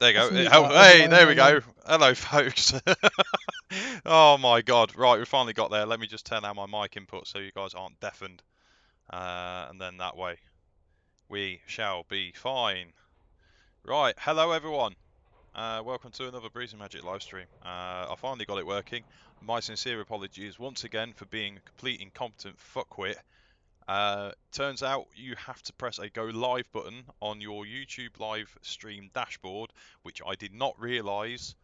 There you go. Let's meet Oh, that other hey, line there we there, go. Hello, folks. Oh my God. Right, we finally got there. Let me just turn down my mic input so you guys aren't deafened. And then that way we shall be fine. Right, hello everyone. Welcome to another Brucie-Magik live stream. I finally got it working. My sincere apologies once again for being a complete incompetent fuckwit. Turns out you have to press a go live button on your YouTube live stream dashboard, which I did not realise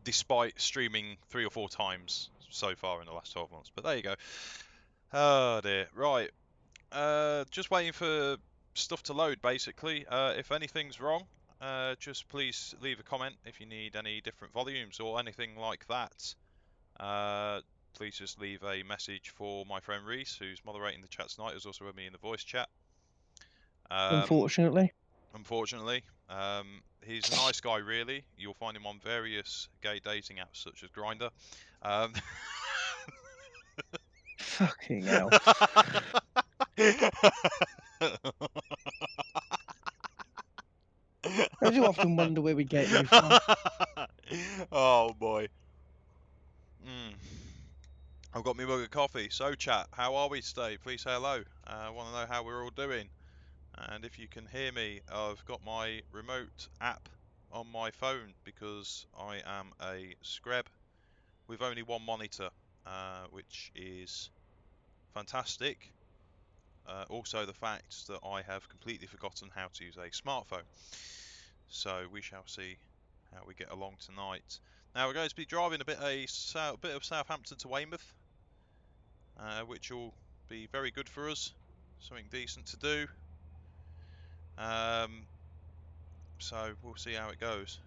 despite streaming 3 or 4 times so far in the last 12 months. But there you go. Oh dear. Right. Just waiting for stuff to load basically. If anything's wrong, just please leave a comment if you need any different volumes or anything like that. Please just leave a message for my friend Reese, who's moderating the chat tonight, who's also with me in the voice chat. unfortunately. Unfortunately, he's a nice guy, really. You'll find him on various gay dating apps such as Grindr. Fucking hell. I do often wonder where we get you from. Oh boy. I've got my mug of coffee. So chat, how are we today? Please say hello. I want to know how we're all doing. And if you can hear me, I've got my remote app on my phone because I am a screb with only one monitor, which is fantastic. Also the fact that I have completely forgotten how to use a smartphone. So we shall see how we get along tonight. Now we're going to be driving a bit of Southampton to Weymouth, which will be very good for us. Something decent to do. So we'll see how it goes.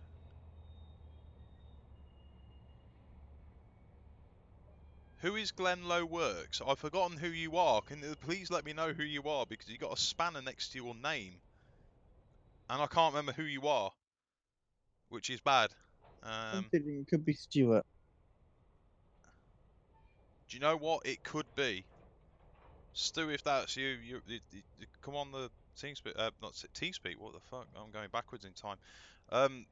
Who is Glenlow Works? I've forgotten who you are. Can you please let me know who you are, because you got a spanner next to your name, and I can't remember who you are, which is bad. I'm thinking it could be Stuart. Do you know what? It could be. Stu, if that's you, you come on the TeamSpeak. Not TeamSpeak. What the fuck? I'm going backwards in time.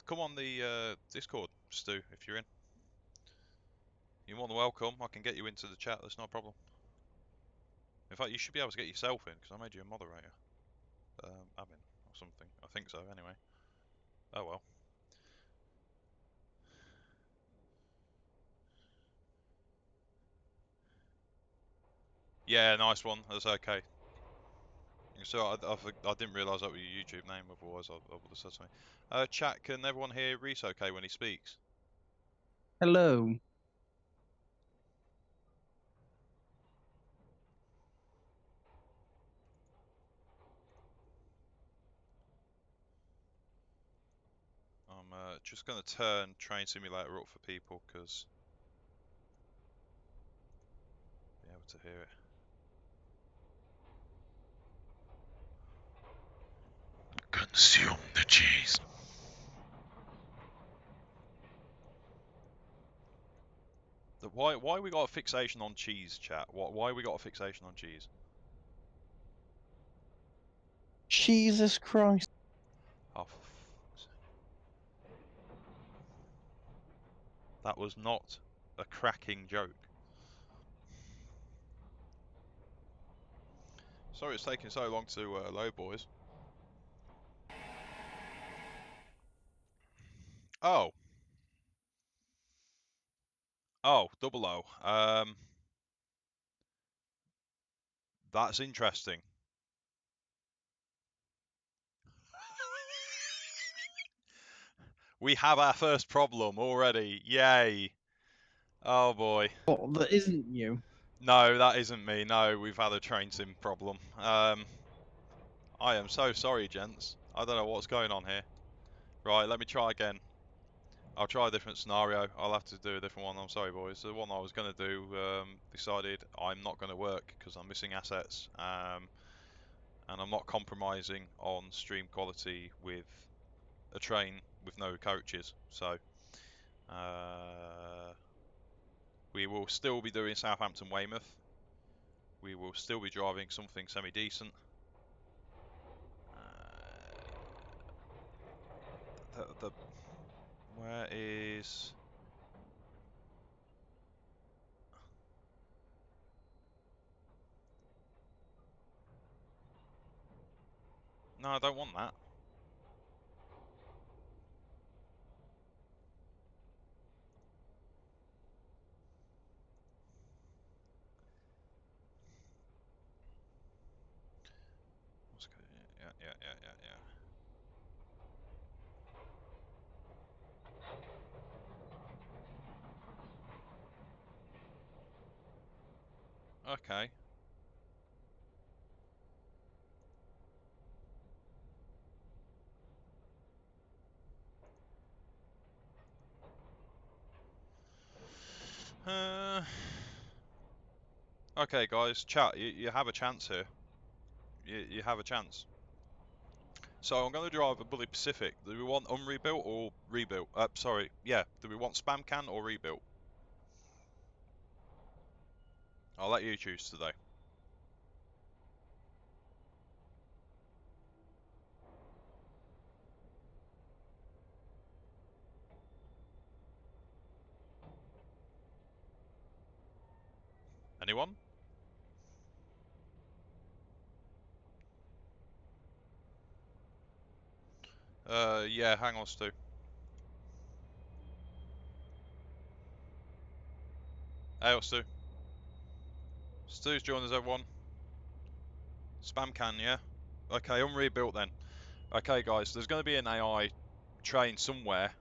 Come on the Discord, Stu, if you're in. You're more than welcome. I can get you into the chat. That's no problem. In fact, you should be able to get yourself in because I made you a moderator. Admin or something. I think so. Anyway. Oh well. Yeah, nice one. That's okay. So I didn't realise that was your YouTube name. Otherwise, I would have said something. Chat, can everyone hear Reese okay when he speaks? Hello. I'm just going to turn Train Simulator up for people because be able to hear it. Consume the cheese. Why we got a fixation on cheese, chat? Why we got a fixation on cheese? Jesus Christ. Oh, that was not a cracking joke. Sorry it's taking so long to load, boys. Oh. Oh, double O. That's interesting. We have our first problem already. Yay. Oh boy. What, that isn't you? No, that isn't me. No, we've had a train sim problem. I am so sorry, gents. I don't know what's going on here. Right, let me try again. I'll try a different scenario. I'll have to do a different one. I'm sorry, boys. The one I was going to do decided I'm not going to work because I'm missing assets. And I'm not compromising on stream quality with a train with no coaches. So we will still be doing Southampton Weymouth. We will still be driving something semi-decent. Where is... No, I don't want that. What's good? Yeah. Okay. Okay, guys, chat. You have a chance here. You have a chance. So I'm going to drive a Bully Pacific. Do we want unrebuilt or rebuilt? Sorry, yeah. Do we want spam can or rebuilt? I'll let you choose today. Anyone? Yeah, hang on, Stu. Hey, Stu. Stu's joined us, everyone. Spam can, yeah? Okay, unrebuilt then. Okay, guys, there's going to be an AI train somewhere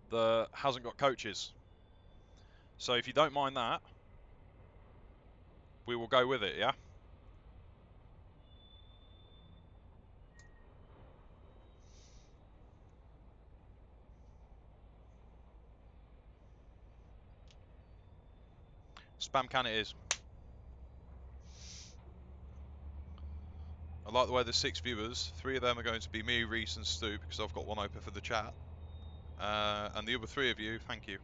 that hasn't got coaches. So if you don't mind that, we will go with it, yeah? Spam can it is. I like the way there's 6 viewers. 3 of them are going to be me, Reese and Stu, because I've got one open for the chat. And the other 3 of you, thank you.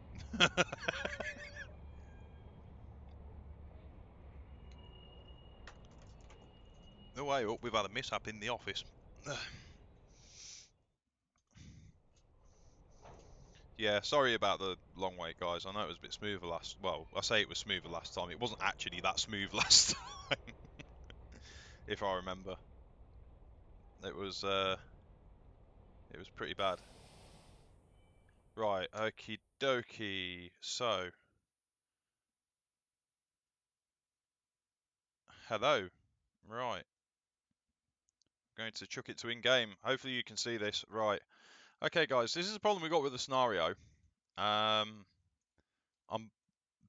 No way up, we've had a mishap in the office. Yeah, sorry about the long wait, guys. I know it was a bit smoother last... Well, I say it was smoother last time. It wasn't actually that smooth last time, if I remember. It was pretty bad. Right, okie dokie. So, hello. Right, going to chuck it to in-game. Hopefully you can see this. Right. Okay, guys, this is the problem we got with the scenario. I'm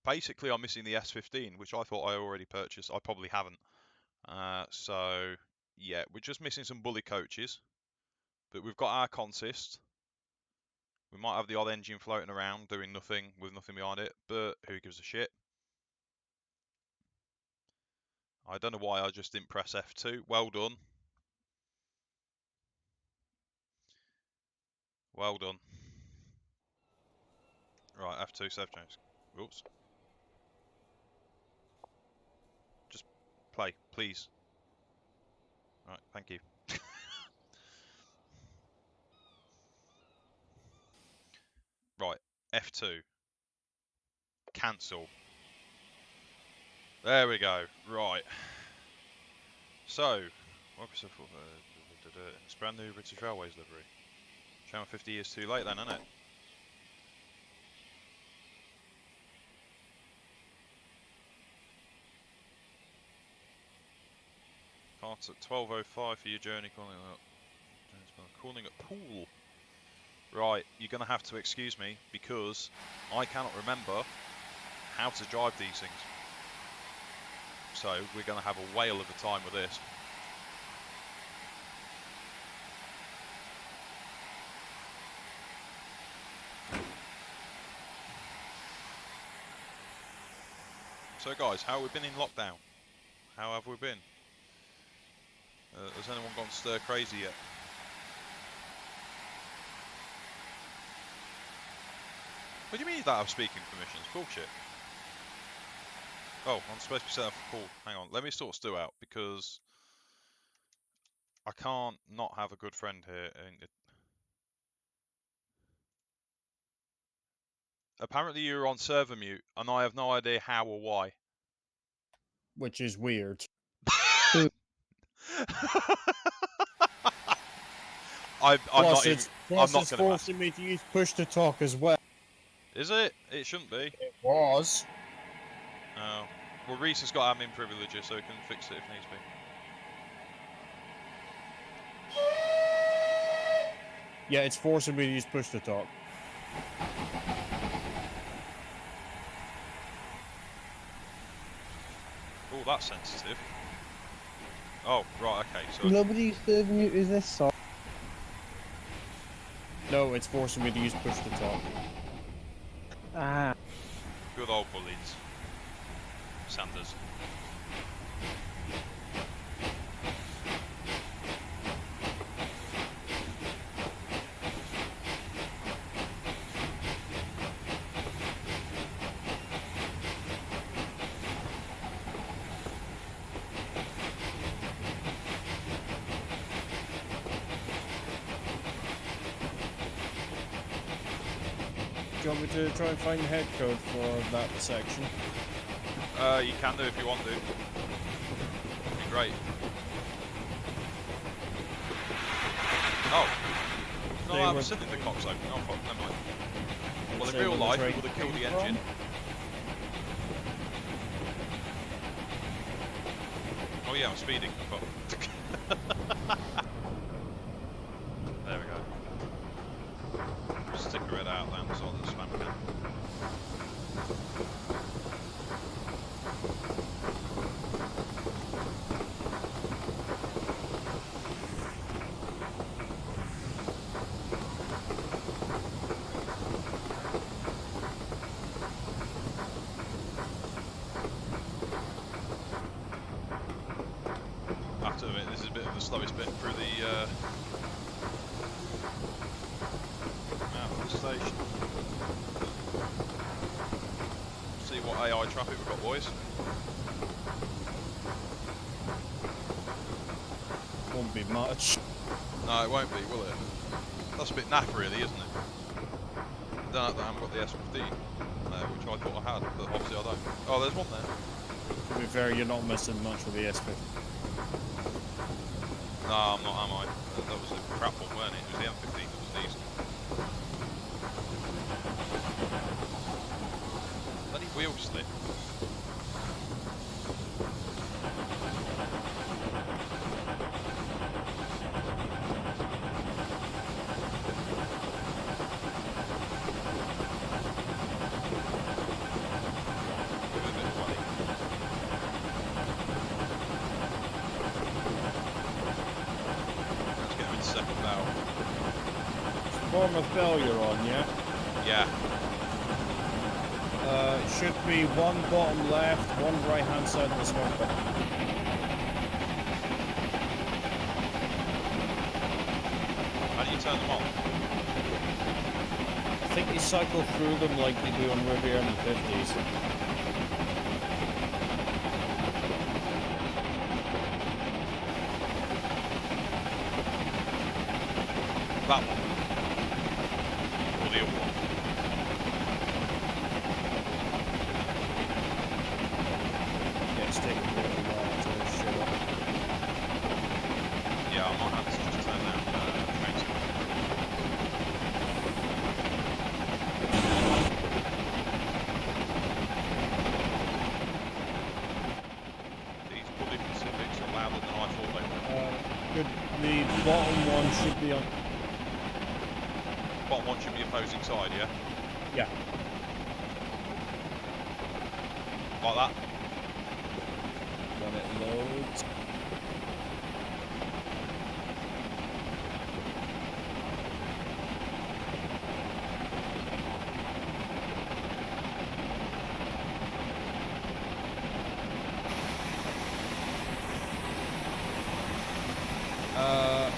missing the S15, which I thought I already purchased. I probably haven't. So, yeah, we're just missing some bully coaches. But we've got our consist. We might have the odd engine floating around doing nothing with nothing behind it, but who gives a shit? I don't know why I just didn't press F2. Well done. Well done. Right, F2, save change. Oops. Just play, please. Right, thank you. Right, F2. Cancel. There we go. Right. So, it's brand new British Railways livery. Channel 50 years too late then, isn't it? Parts at 12:05 for your journey calling at pool. Right, you're going to have to excuse me because I cannot remember how to drive these things. So we're going to have a whale of a time with this. So guys, how have we been in lockdown? How have we been? Has anyone gone stir crazy yet? What do you mean that I'm speaking permissions? Bullshit. Oh, I'm supposed to be set up for Paul. Hang on, let me sort Stu out because I can't not have a good friend here. Apparently you were on server mute, and I have no idea how or why. Which is weird. I'm not even. Plus I'm not it's going to ask. forcing me to use push to talk as well. Is it? It shouldn't be. It was. Oh. Well, Reese has got admin privileges, so he can fix it if needs be. Yeah, it's forcing me to use push to talk. Oh, that's sensitive. Oh, right, okay. So Nobody's serving you, is this song? No, it's forcing me to use push to talk. Ah. good old bullies. Sanders. Do you want me to try and find the head code for that section? You can do if you want to. That'd be great. Oh. No, They I'm were- sitting in the cock's open. Oh, fuck, never mind. Well, in Say real where the life, train we would have killed the came engine. from? Oh yeah, I'm speeding. Fuck. There we go. Stick her head out then, so I'll spam again. I have to admit, this is a bit of the slowest bit through the out of the station. See what AI traffic we've got, boys. Won't be much. No, it won't be, will it? That's a bit naff, really, isn't it? I don't know that I haven't got the S15, which I thought I had, but obviously I don't. Oh, there's one there. To be fair, you're not missing much with the S50. No, I'm not, am I? That was a crap one, weren't it? It was the M15 that was decent. Bloody wheel slip. Give it a bit of welly. Let's get him in second bow. Bournemouth Belle you're on, yeah? Yeah. It should be one bottom left, one right hand side of the smoke bottom. How do you turn them on? I think you cycle through them like they do on Riviera in the 50s. That one. Or the other one. Yeah, it's taking a little while to show up. Yeah, I might have to just turn down train signal. These bully Pacifics are louder than I thought they were. The bottom one should be on. Bottom one should be opposing side, yeah? Yeah. Like that? When it loads.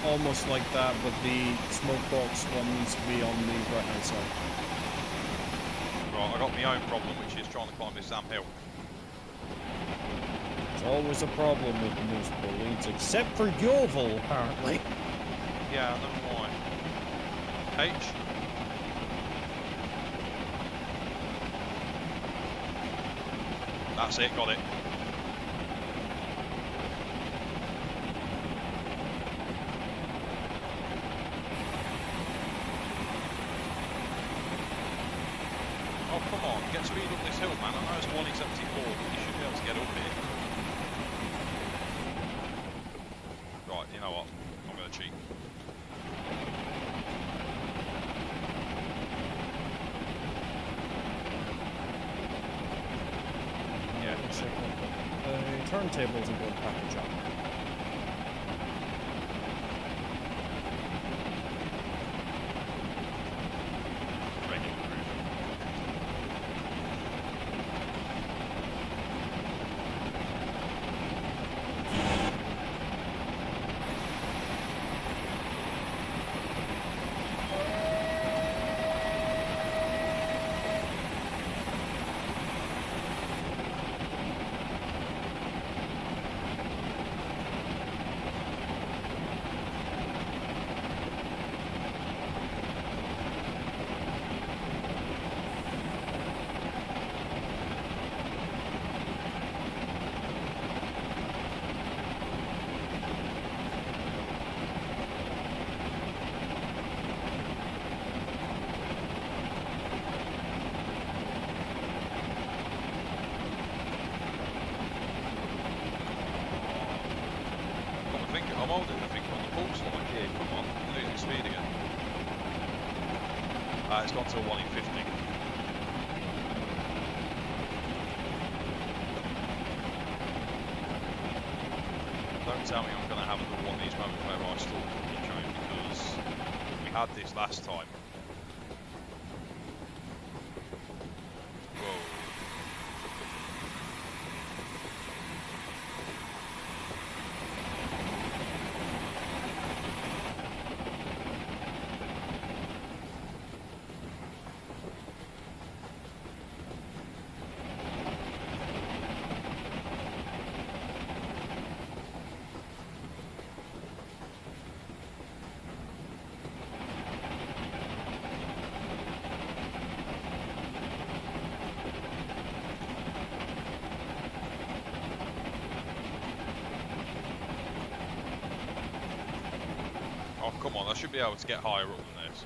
Almost like that, but the smoke box one needs to be on the right hand side. Right, I got my own problem, which is trying to climb this damn hill. It's always a problem with most bullies, except for Yeovil, apparently. Yeah, I don't know why. H? That's it, got it. Oh, come on, get speed up this hill, man. I know it's 174, but you should be able to get up here. Right, you know what? I'm going to cheat. Yeah. Turntables and go package up. Regular groove. I'm holding the finger on the pulse line here, come on, I'm losing speed again. It's gone to a 1 in 50. Don't tell me I'm going to have another one of these moments where I still fucking train, because we had this last time. Whoa. Oh, come on, I should be able to get higher up than this.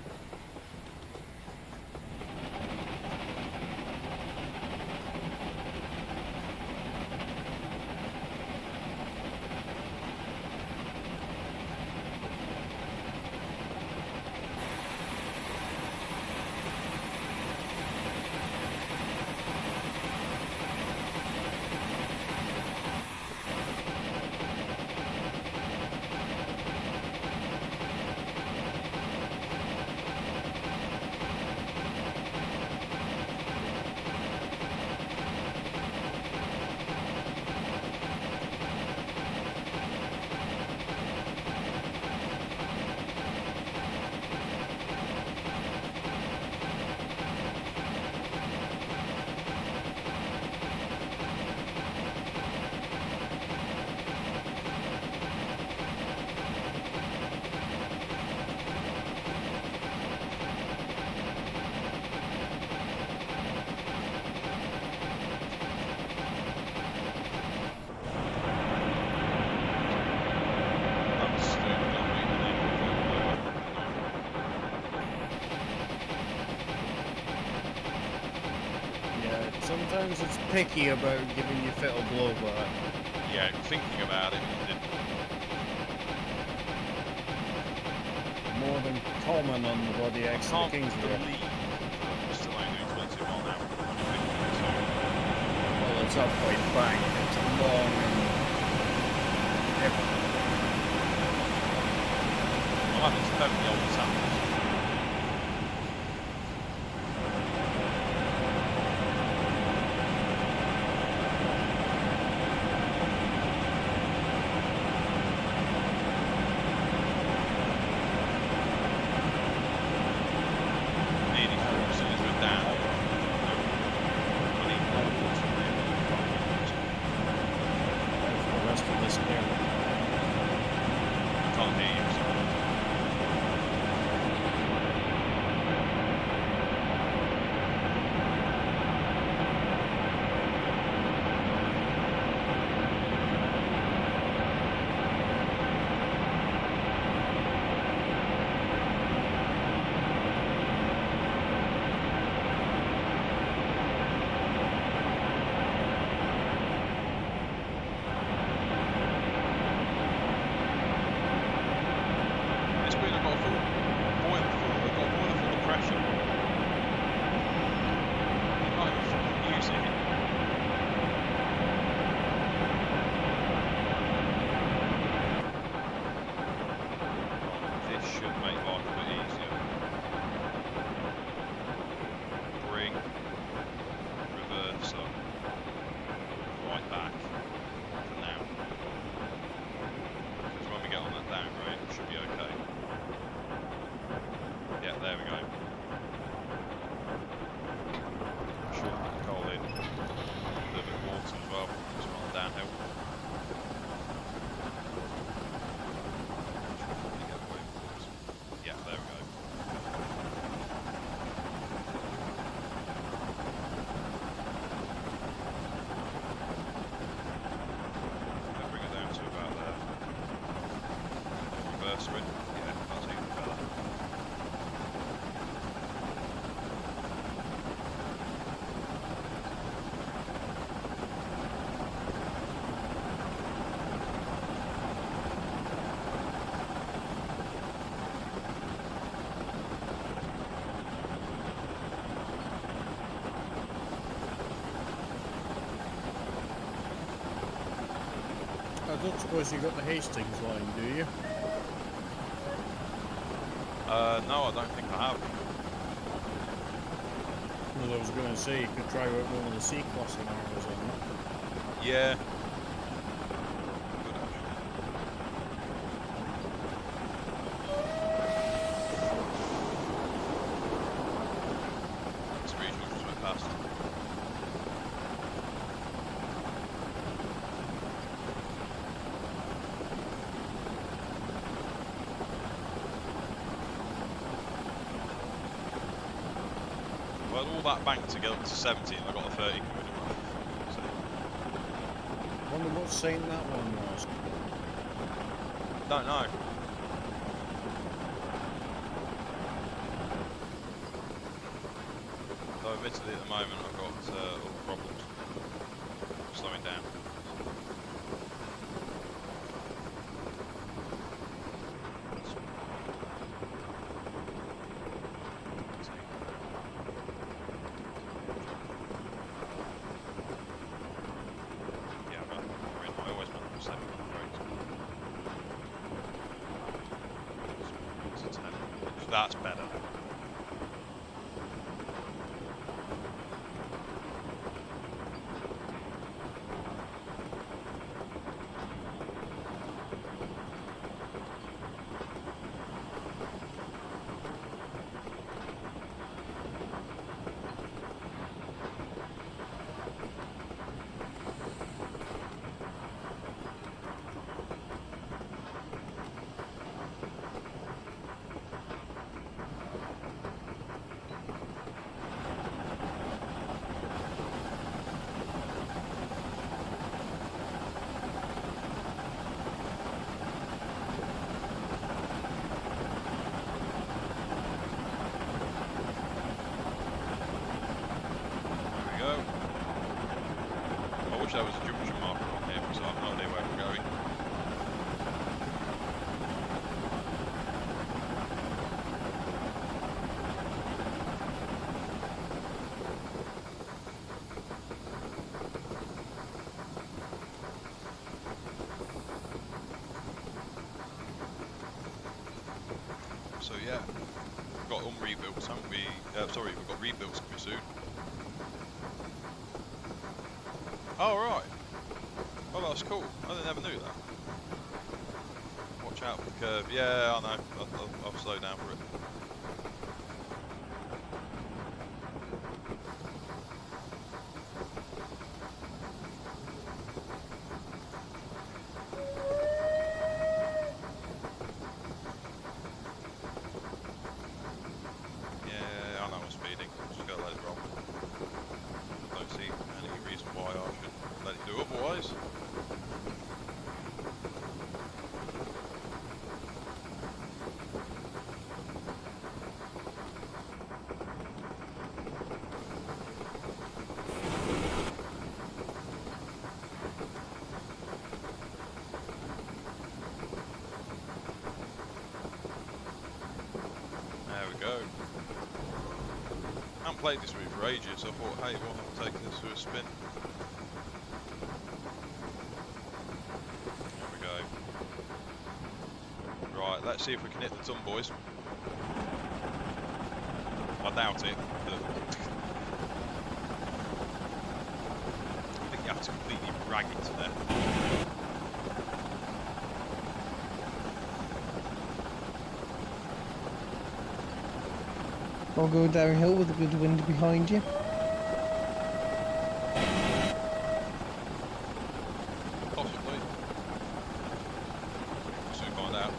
Sometimes it's picky about giving you fit or blow back. Yeah, thinking about it, it didn't. More than common on the body I X can't the Kingsway. believe we're still only doing 22 mile an hour. Well, it's up quite bang. It's long and everything. I'm having to poke the old samples. don't suppose you got the Hastings line, do you? No, I don't think I have. Well, I was going to say you could try out one of the C-class hours on it. Yeah. This regional just went past. Well, all that bank to get up to 17, I got a 30 quid worth. Wonder what sign that one was. Don't know. Though admittedly at the moment I've got other problems. Slowing down. Yeah, but I always want to set brakes. That's better. I wish there was a junction marker on here because I have no idea where we're going. So yeah, we've got unrebuilts, haven't we? Sorry, we've got rebuilds coming soon. Oh right. Well, that's cool. I never knew that. Watch out for the curve. Yeah, I know. I'll slow down for it. Yeah, I know I'm speeding. Just gotta let it roll. Don't see any reason why I should let it do otherwise. There we go. I haven't played this route for ages, so I thought, hey, why not take this for a spin? There we go. Right, let's see if we can hit the ton, boys. I doubt it, but I think you have to completely rag it to there. Or go downhill with a good wind behind you. Possibly. We'll soon find out.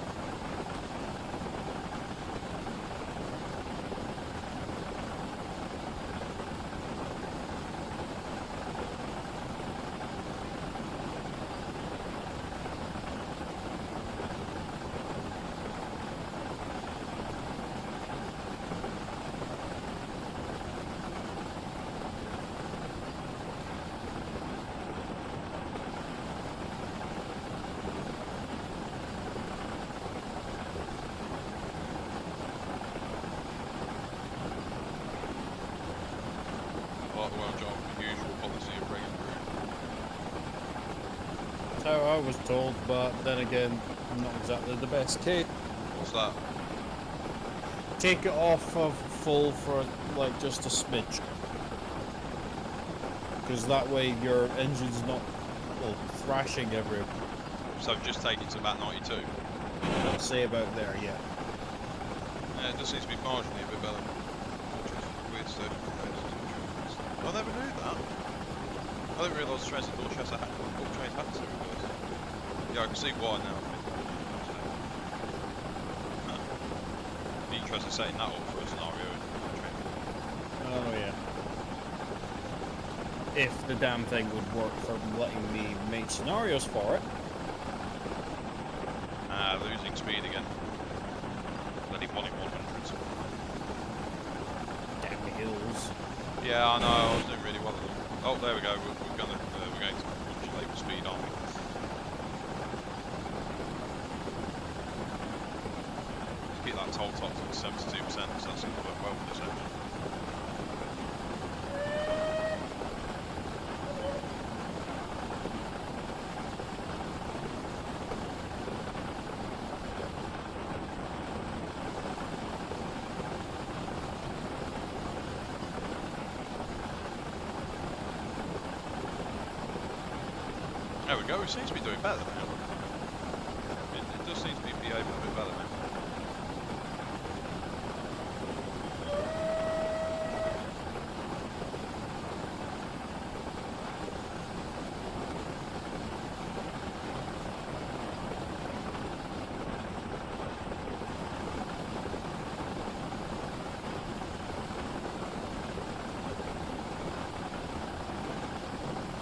how I was told, but then again, not exactly the best case. What's that? Take it off of full for like just a smidge, because that way your engine's not thrashing everywhere. So just take it to about 92. I'd say about there, yeah. Yeah, it just seems to be marginally a bit better. Weird stuff. I never knew that. I didn't realise trains and all trains had to reverse. Yeah, I can see why now. Be interested in setting that up for a scenario. Oh yeah. If the damn thing would work for letting me make scenarios for it. Losing speed again. Bloody 1 in 100. Damn the hills. Yeah, I know. I was doing really well at them. Oh, there we go. We're going to modulate the speed, aren't we? Keep that toll top to 72%, so that's going to work well for this engine. There we go, it seems to be doing better now. It does seem to be behaving a bit better now.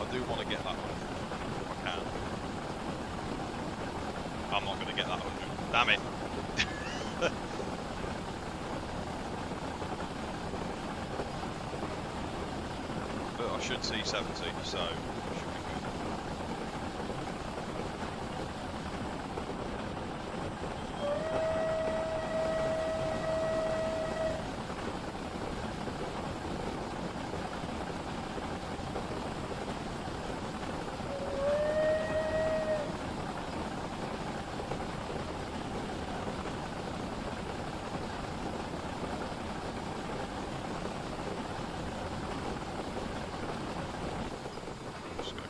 I do want to get that one. I'm not going to get that 100. Damn it. But I should see 70, so I should be good.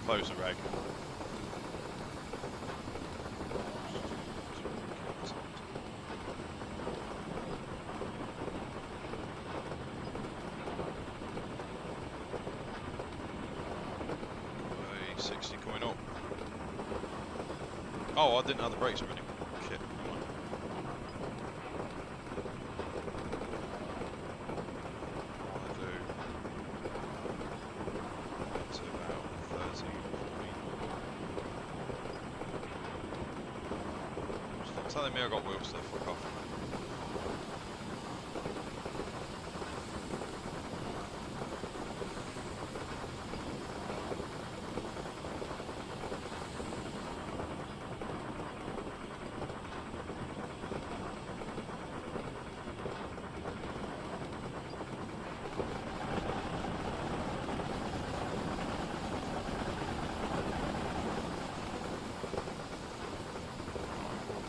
Close the reg. Hey, 60 coming up. Oh, I didn't have the brakes running. Shit, never mind. Telling me I got wheel stuff, fuck off.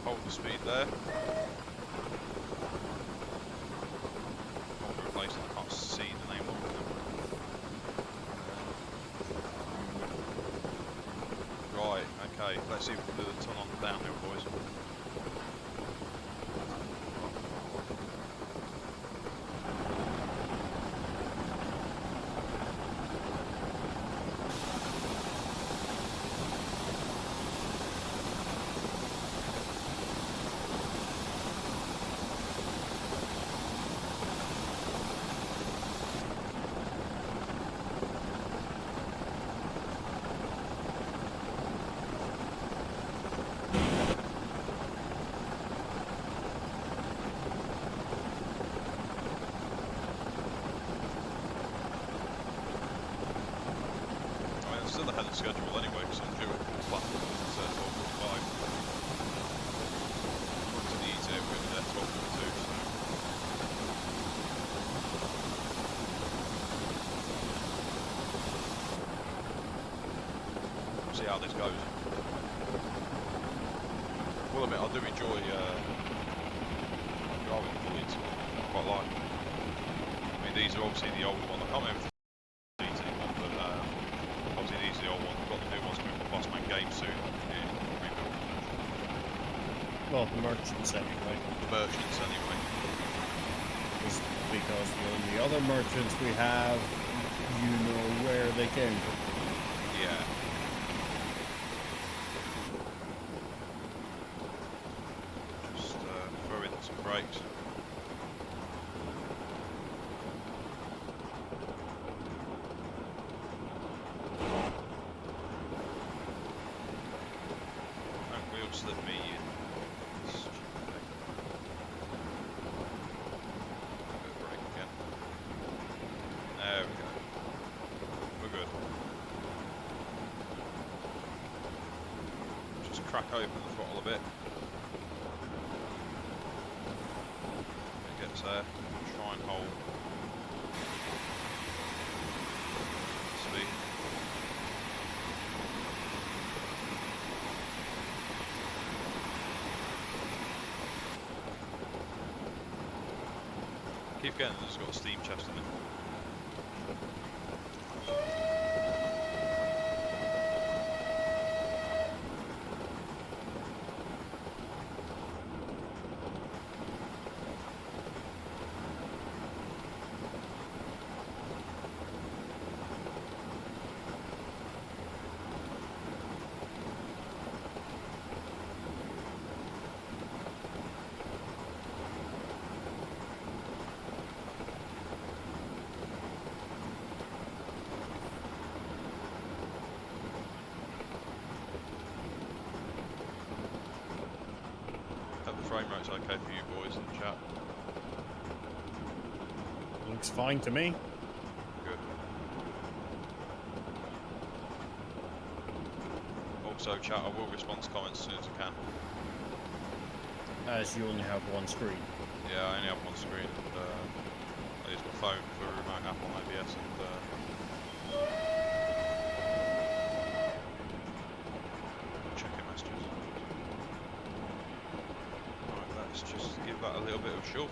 Hold the speed there. Hold the replacement, I can't see the name of it. Right, okay, let's see if we can do the ton on the downhill, boys. Still ahead of schedule anyway, because I'm due at platform at 12:45. According to the ETA, we're in there 12:42, so see how this goes. do enjoy driving the Bullieds. I quite like them. I mean, these are obviously the older ones. I can't remember if these anymore, but obviously these are the old ones. We've got the new ones coming for Bossman Game soon. Rebuilt. Well, the merchants anyway. The merchants anyway. Because the only other merchants we have, you know where they came from. Yeah. Just throw in some brakes. Don't wheel slip me, you stupid thing. Bit of brake again. There we go. We're good. Just crack open the throttle a bit. It gets there. Try and hold speed. Keep getting it's got a steam chest in it. Frame rate's okay for you boys in the chat. Looks fine to me. Good. Also, chat, I will respond to comments as soon as I can. As you only have one screen. Yeah, I only have one screen, and I use my phone for remote app on OBS, and checking messages. Let's just give that a little bit of a shove.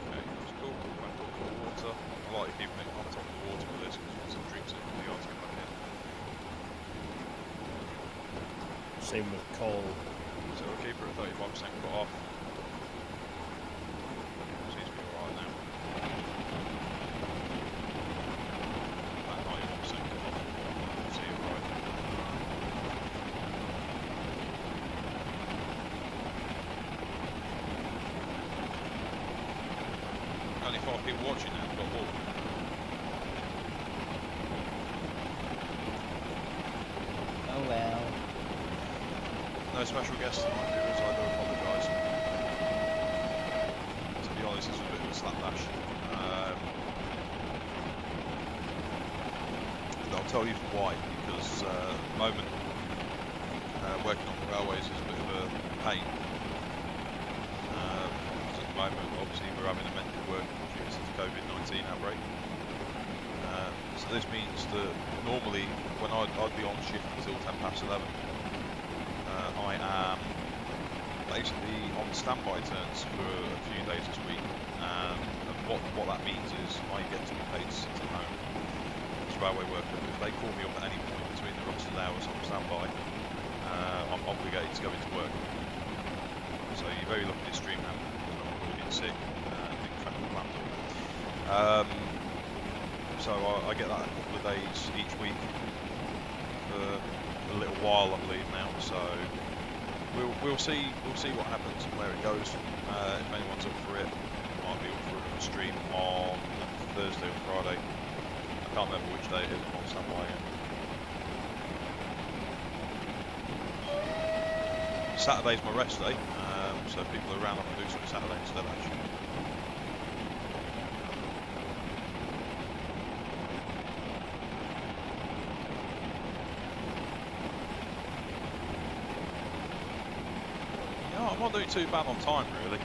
Okay, that's cool. Back up to the water. I like keeping it on top of the water with this because once it drinks it, the odds get back in. Same with coal. So we'll keep her at 35% cut off. Seems to be alright now. About 91% cut off. See it right. Only 5 people watching now, we've got more. Oh well. No special guests tonight, viewers, I do apologise. To be honest, this was a bit of a slapdash. And I'll tell you why, because at the moment, working on the railways is a bit of a pain. Because at the moment, obviously, we're having amended work due to the COVID-19 outbreak. So this means that normally, when I'd be on shift until 11:10, I am basically on standby turns for a few days this week, and what that means is I get to be paid to sit at home as a railway worker. If they call me up at any point between the rostered hours on standby, I'm obligated to go into work. So you're very lucky to stream now, because I'm already in sick, incredible plans. So I get that a couple of days each week for a little while, I believe now. So we'll see what happens and where it goes. If anyone's up for it, might be up for a stream on Thursday or Friday. I can't remember which day it is. I'm on standby again. Saturday's my rest day, so if people are around, I can do something Saturday instead actually. I'm not doing too bad on time, really.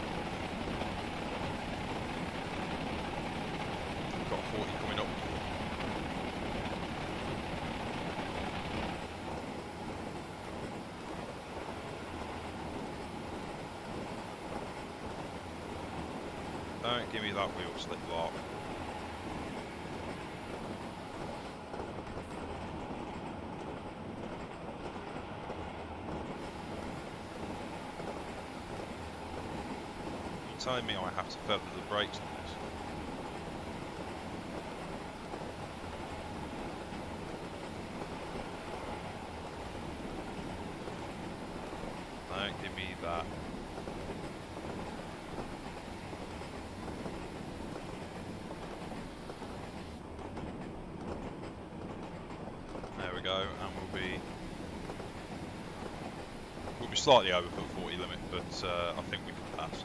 Got 40 coming up. Don't give me that wheel slip lock. You're telling me I have to feather the brakes on this? Don't give me that. Go, and we'll be slightly over for the 40 limit, but I think we can pass.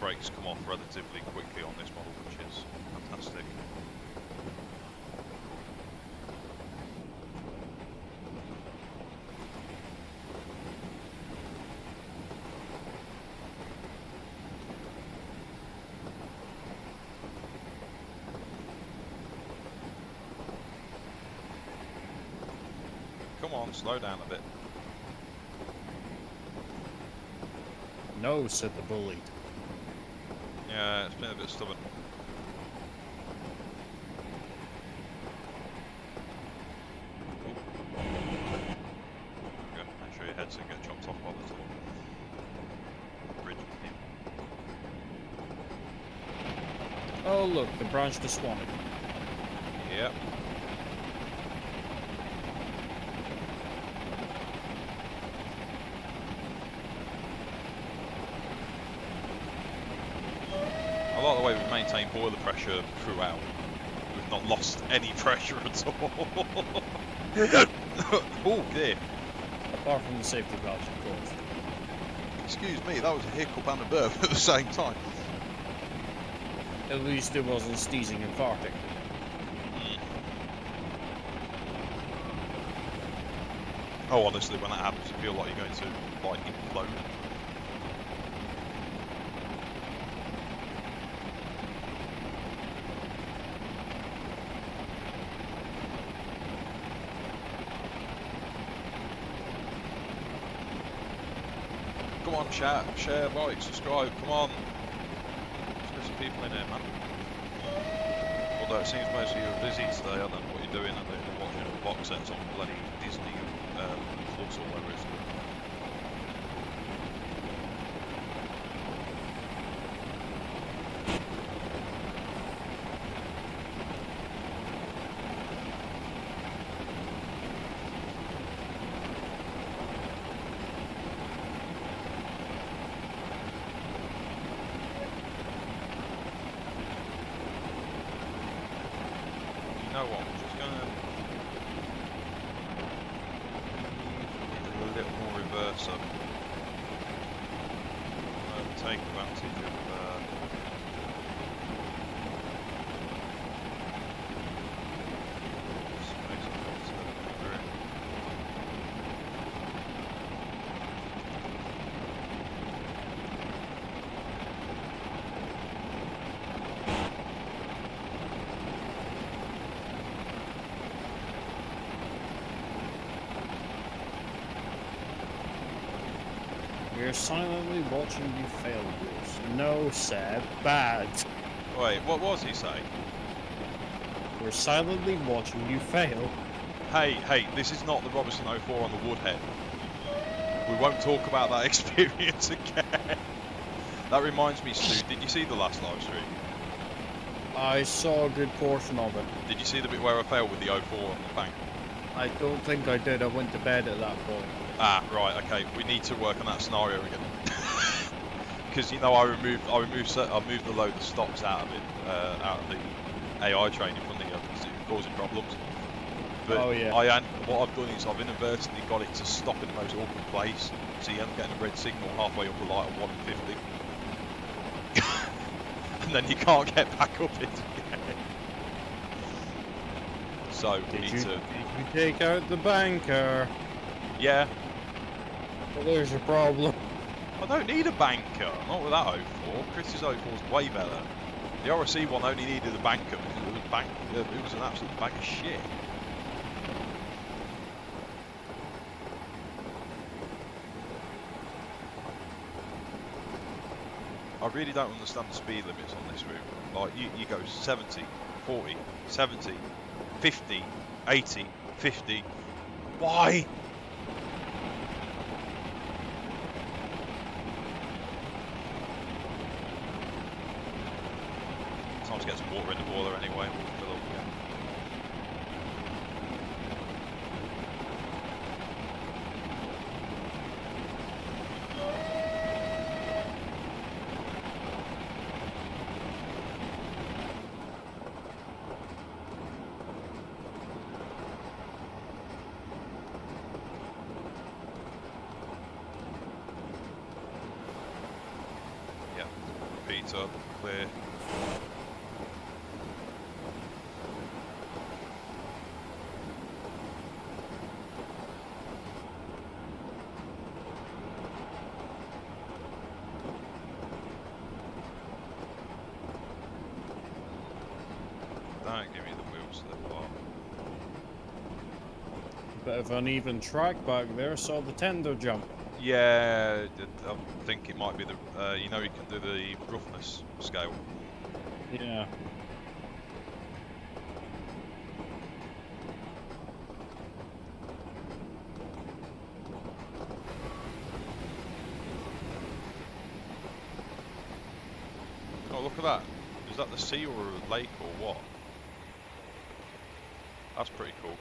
Brakes come off relatively quickly on this model, which is fantastic. Come on, slow down a bit. No, said the bully. Yeah, it's been a bit stubborn. Okay, make sure your heads don't get chopped off by the top bridge. Oh look, the branch to Swanee. Yep. I like the way we've maintained boiler pressure throughout. We've not lost any pressure at all. Oh dear. Apart from the safety valves, of course. Excuse me, that was a hiccup and a burp at the same time. At least it wasn't sneezing and farting. Oh, honestly, when that happens, you feel like you're going to, like, implode. Come on, chat, share, like, subscribe, come on. Let's get some people in here, man. Although it seems most of you are busy today, I don't know what you're doing, I think you're watching the box sets on bloody Disney Plus or whatever it's called. You know what, I'm just gonna a little more reverse up. Take advantage of space I've got to through. We're silently watching you fail, Bruce. No, Seb, bad. Wait, what was he saying? We're silently watching you fail. Hey, this is not the Robertson 04 on the Woodhead. We won't talk about that experience again. That reminds me, Stu, did you see the last live stream? I saw a good portion of it. Did you see the bit where I failed with the 04 on the bank? I don't think I did. I went to bed at that point. Ah, right, okay. We need to work on that scenario again. Because you know, I moved the load of stocks out of it, out of the AI training from the because it was causing problems. But Oh, yeah. what I've done is I've inadvertently got it to stop in the most awkward place, so you end up getting a red signal halfway up the light at 150, and then you can't get back up it again. So we need to. Did you take out the banker? Yeah. Well, there's your problem. I don't need a banker. Not with that 04. Chris's 04 is way better. The RSC one only needed a banker because it was an absolute bag of shit. I really don't understand the speed limits on this route. Like, you go 70, 40, 70, 50, 80, 50. Why? Time to get some water in the boiler anyway. We'll fill up again. Feet up, clear. Don't give me the wheel slip off. Bit of uneven track back there, saw the tender jump. Yeah, I think it might be the, you know, you can do the roughness scale. Yeah. Oh, look at that. Is that the sea or a lake or what? That's pretty cool.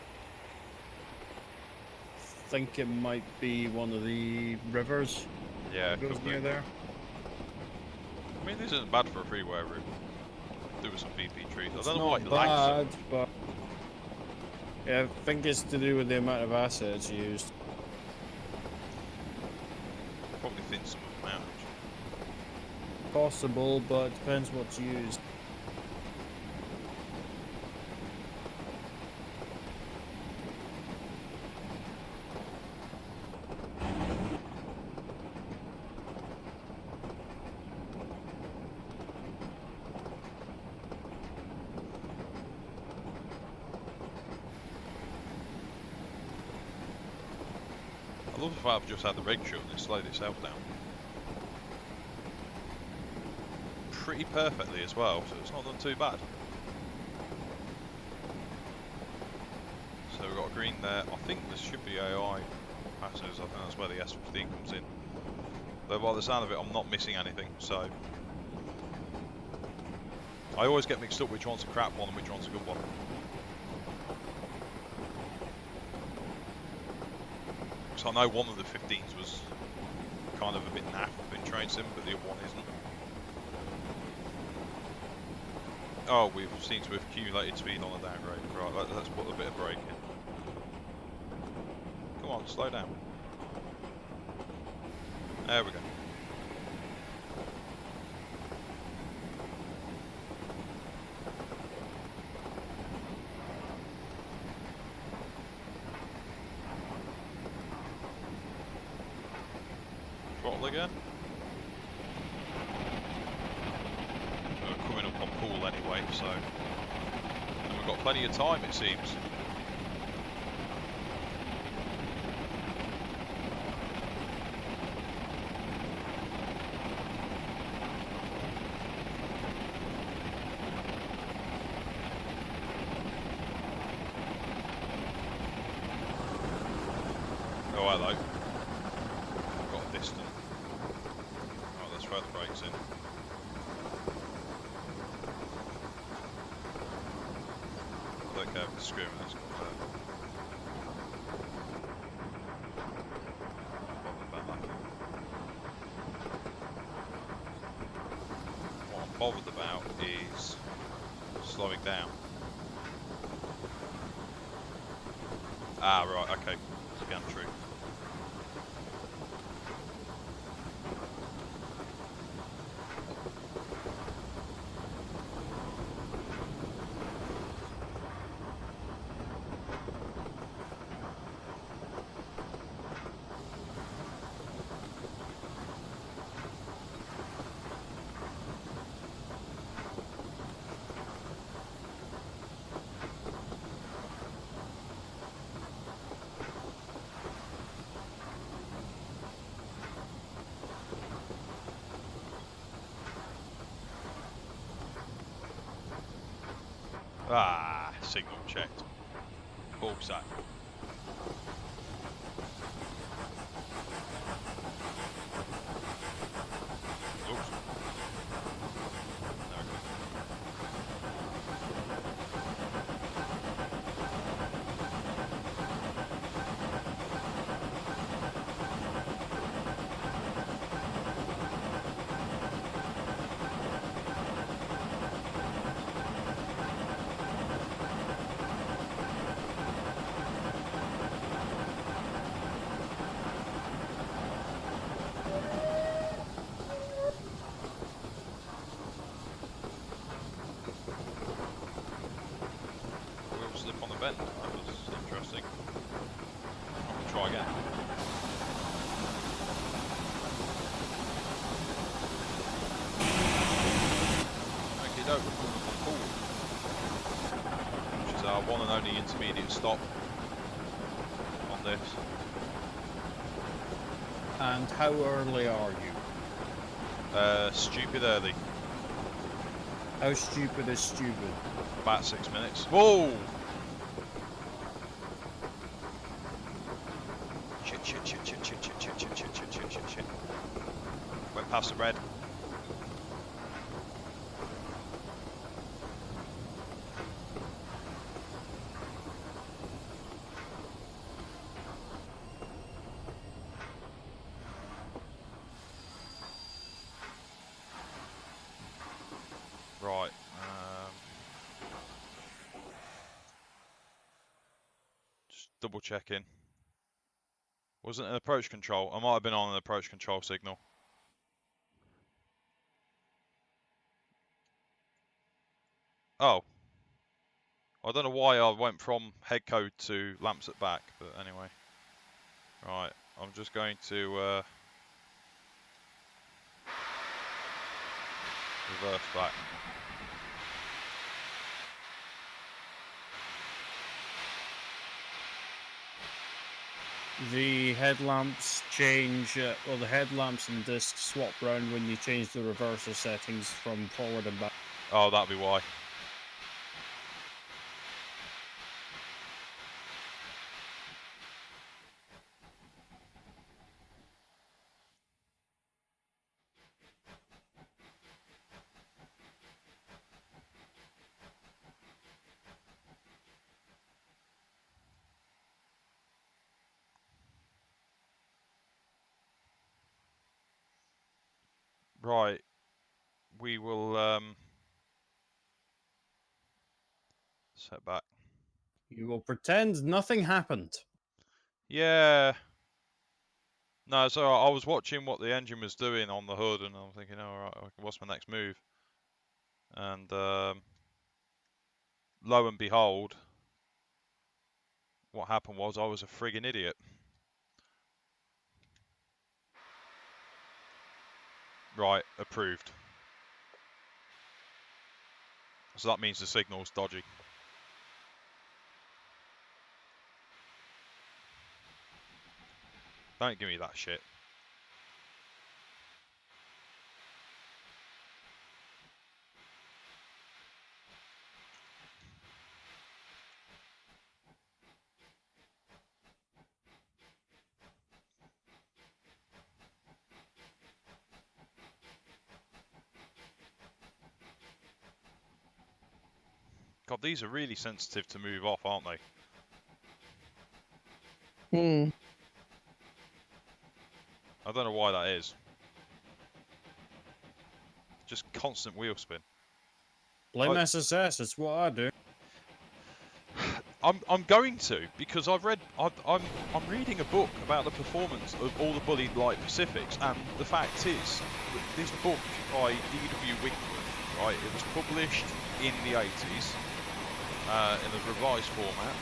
Think it might be one of the rivers. Yeah, That goes could be. near there. I mean, this isn't bad for a freeway route. Do with some VP trees. I It's don't know why not it lags bad, but yeah, I think it's to do with the amount of assets used. Probably thin some of them out. Actually. Possible, but it depends what's used. I love the fact I've just had the rig shut and it slowed itself down. Pretty perfectly as well, so it's not done too bad. So we've got a green there. I think this should be AI passers. I think that's where the S15 comes in. Though by the sound of it, I'm not missing anything, so... I always get mixed up which one's a crap one and which one's a good one. So I know one of the 15s was kind of a bit naff in train sim, but the other one isn't. Oh, we've seen to have accumulated speed on the downgrade. Right, let's put a bit of brake in. Come on, slow down. There we go. Throttle again. We're coming up on pool anyway, so... And we've got plenty of time, it seems. Oh, hello. Got a distant. Right, let's throw the brakes in. Don't care if it's screaming, let's go there. What I'm bothered about is slowing down. Ah, right, okay. Gantry. Ah, signal checked. Ball sack. Oops. There we go. Wheel slip on the bend. That was interesting. I'm gonna try again. Okay, no, we're coming on forward, which is our one and only intermediate stop on this. And how early are you? Stupid early. How stupid is stupid? About 6 minutes. Whoa! Shit. Went past the red. Right. Just double checking. Wasn't an approach control. I might have been on an approach control signal. Oh. I don't know why I went from head code to lamps at back, but anyway. Right. I'm just going to reverse back. The headlamps change, well, the headlamps and discs swap round when you change the reverser settings from forward and back. Oh, that'll be why. Right. We will set back. You will pretend nothing happened. Yeah. No, so I was watching what the engine was doing on the hood, and I'm thinking, all right, what's my next move? And lo and behold, what happened was I was a friggin' idiot. Right, approved. So that means the signal's dodgy. Don't give me that shit. God, these are really sensitive to move off, aren't they? I don't know why that is. Just constant wheel spin. Blame SSS, it's what I do. I'm going to, because I'm reading a book about the performance of all the Bullied Light Pacifics, and the fact is that this book by D.W. Winkworth, right, it was published in the 80s in a revised format.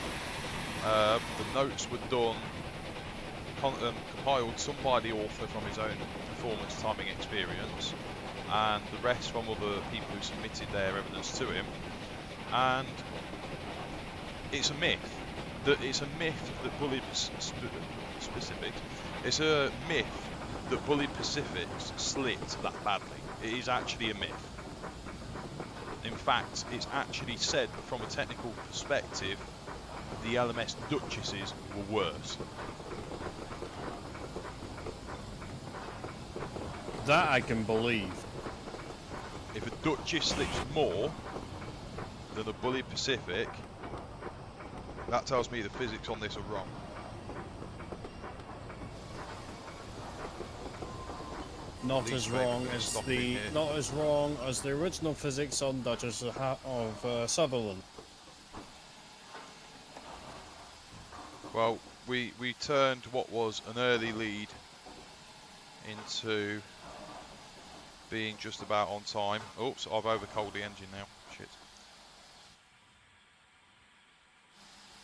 The notes were done, compiled, some by the author from his own performance timing experience, and the rest from other people who submitted their evidence to him. And it's a myth that Bullied Pacifics. It's a myth that Bullied Pacifics slit that badly. It is actually a myth. In fact, it's actually said from a technical perspective, the LMS Duchesses were worse. That I can believe. If a Duchess slips more than a Bullied Pacific, that tells me the physics on this are wrong. Not as wrong as the original physics on Duchess of Sutherland. Well, we turned what was an early lead into being just about on time. Oops, I've overcooled the engine now. Shit.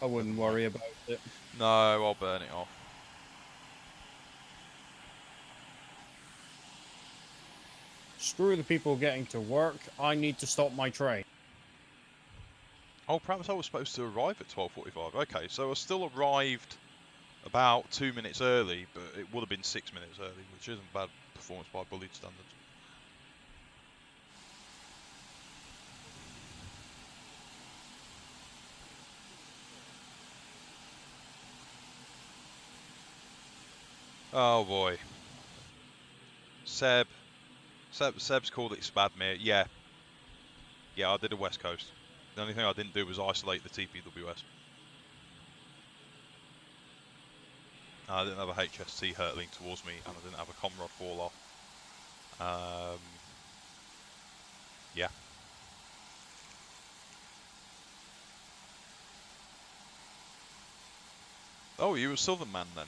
I wouldn't worry about it. No, I'll burn it off. Screw the people getting to work. I need to stop my train. Oh, perhaps I was supposed to arrive at 12:45. Okay, so I still arrived about 2 minutes early, but it would have been 6 minutes early, which isn't bad performance by Bullied standards. Oh boy. Seb's called it Spadmere. Yeah, I did a West Coast. The only thing I didn't do was isolate the TPWS. I didn't have a HST hurtling towards me, and I didn't have a Comrade fall off. Yeah. Oh, you were a Southern man then?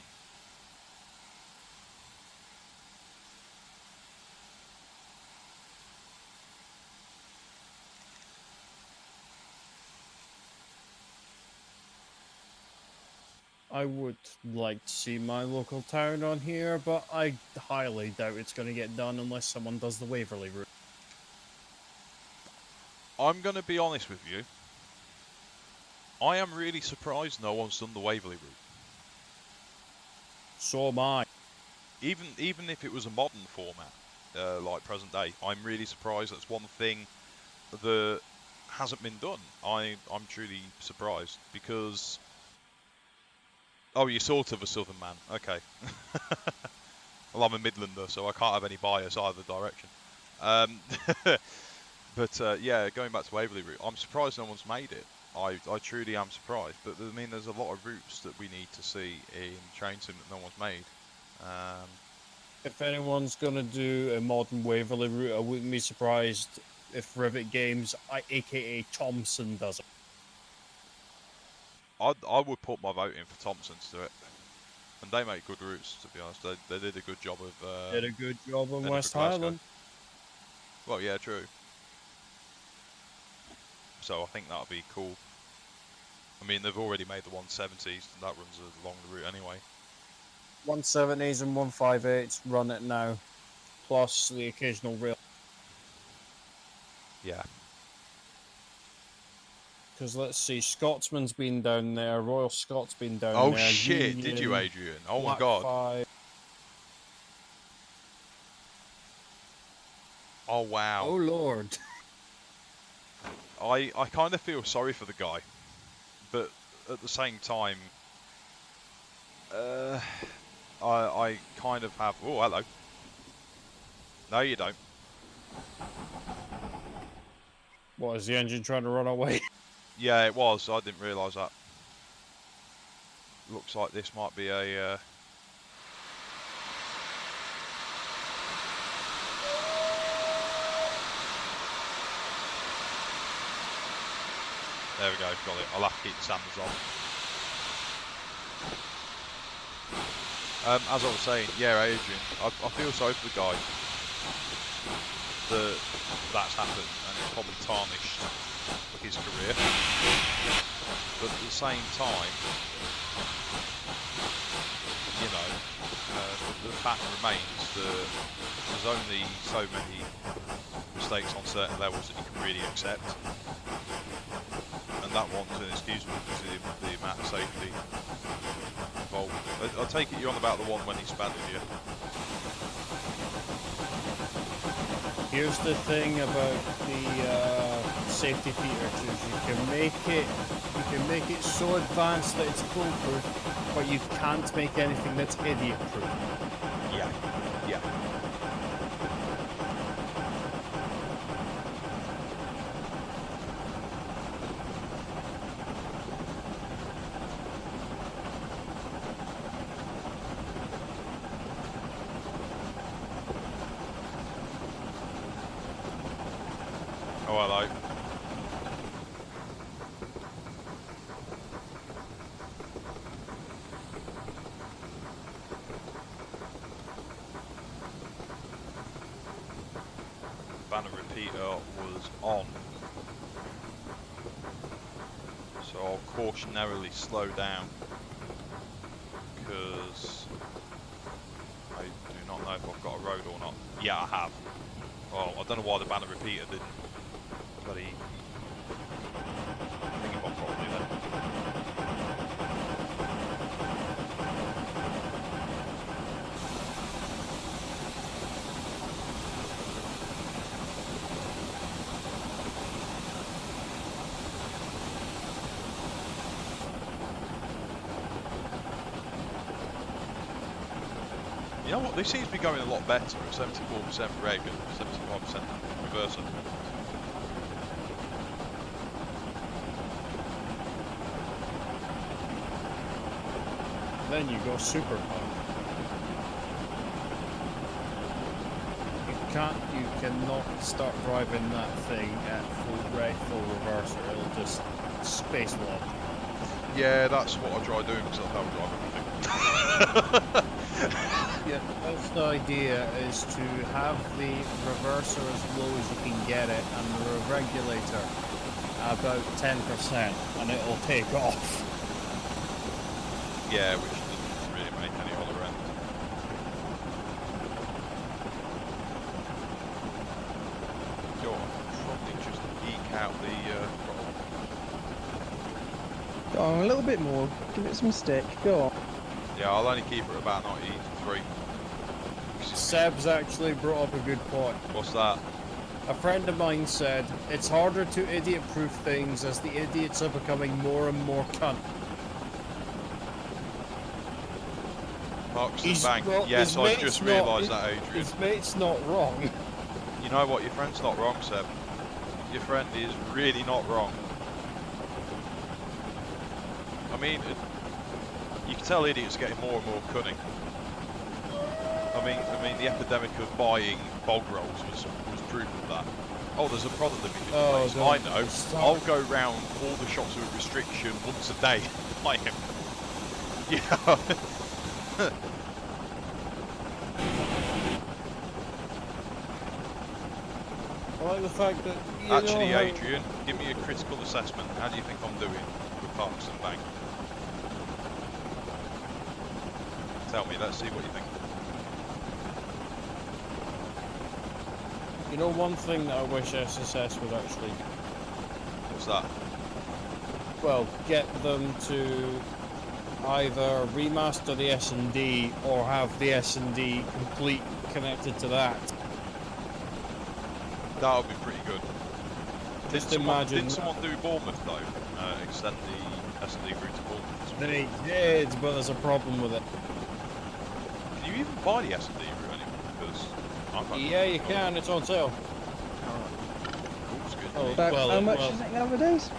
I would like to see my local town on here, but I highly doubt it's going to get done unless someone does the Waverley route. I'm going to be honest with you. I am really surprised no one's done the Waverley route. So am I. Even if it was a modern format, like present day, I'm really surprised that's one thing that hasn't been done. I'm truly surprised because... Oh, you're sort of a Southern man. Okay. Well, I'm a Midlander, so I can't have any bias either direction. But yeah, going back to Waverley route, I'm surprised no one's made it. I truly am surprised. But I mean, there's a lot of routes that we need to see in Train Sim that no one's made. If anyone's going to do a modern Waverley route, I wouldn't be surprised if Rivet Games, aka Thompson, does it. I would put my vote in for Thompson to do it. And they make good routes, to be honest. They did a good job of... did a good job on West Highland. Well, yeah, true. So I think that would be cool. I mean, they've already made the 170s, and that runs along the route anyway. 170s and 158s run it now, plus the occasional rail. Yeah. Because let's see, Scotsman's been down there, Royal Scots been down there. Oh shit, Union, did you, Adrian? Oh my god. 5. Oh wow. Oh lord. I kind of feel sorry for the guy, but at the same time, I kind of have... Oh, hello. No, you don't. What, is the engine trying to run away? Yeah, it was. I didn't realise that. Looks like this might be a... There we go, got it. I'll have to keep the sanders on. As I was saying, yeah, Adrian, I feel sorry for the guy that's happened, and it's probably tarnished his career. But at the same time, you know, the fact remains that there's only so many mistakes on certain levels that you can really accept. And that one's inexcusable because of the amount of safety involved. I take it you're on about the one when he spat at you. Here's the thing about the safety features: you can make it so advanced that it's foolproof, but you can't make anything that's idiot-proof. Yeah. Yeah. Oh, hello. Banner repeater was on, so I'll cautionarily slow down because I do not know if I've got a road or not. Yeah, I have. Well, I don't know why the banner repeater didn't bloody think it properly then. You know what, this seems to be going a lot better at 74% reg and 75% reversal. Then you go super punk. You cannot start driving that thing at full rate, full reverse, or it'll just space lock. Yeah, that's what I try doing because I don't drive everything. Yeah, that's the idea, is to have the reverser as low as you can get it and the regulator about 10% and it'll take off. Yeah, which doesn't really make any other end. Yo, I'll probably just eke out the throttle. Go on, a little bit more. Give it some stick. Go on. Yeah, I'll only keep it about 93. Seb's actually brought up a good point. What's that? A friend of mine said, it's harder to idiot-proof things as the idiots are becoming more and more cunt. Parks and Bank. Yes, I just realised that, Adrian. His mate's not wrong. You know what, your friend's not wrong, Seb. Your friend is really not wrong. I mean, you can tell idiots are getting more and more cunning. I mean, the epidemic of buying bog rolls was proof of that. Oh, there's a product that we can place. I know. I'll go round all the shops with restriction once a day and buy them. Yeah. I like the fact that Actually, Adrian, give me a critical assessment. How do you think I'm doing with Parks and Bank? Tell me, let's see what you think. You know, one thing that I wish SSS would actually do? What's that? Well, get them to either remaster the S&D or have the S&D complete connected to that. That would be pretty good. Just Didn't imagine. someone do Bournemouth though? Extend the S&D route to Bournemouth? They did, but there's a problem with it. Can you even buy the S&D route anymore? Because I'm not. Yeah, you can. It's on sale. It's good. Oh, About well, how much is it nowadays?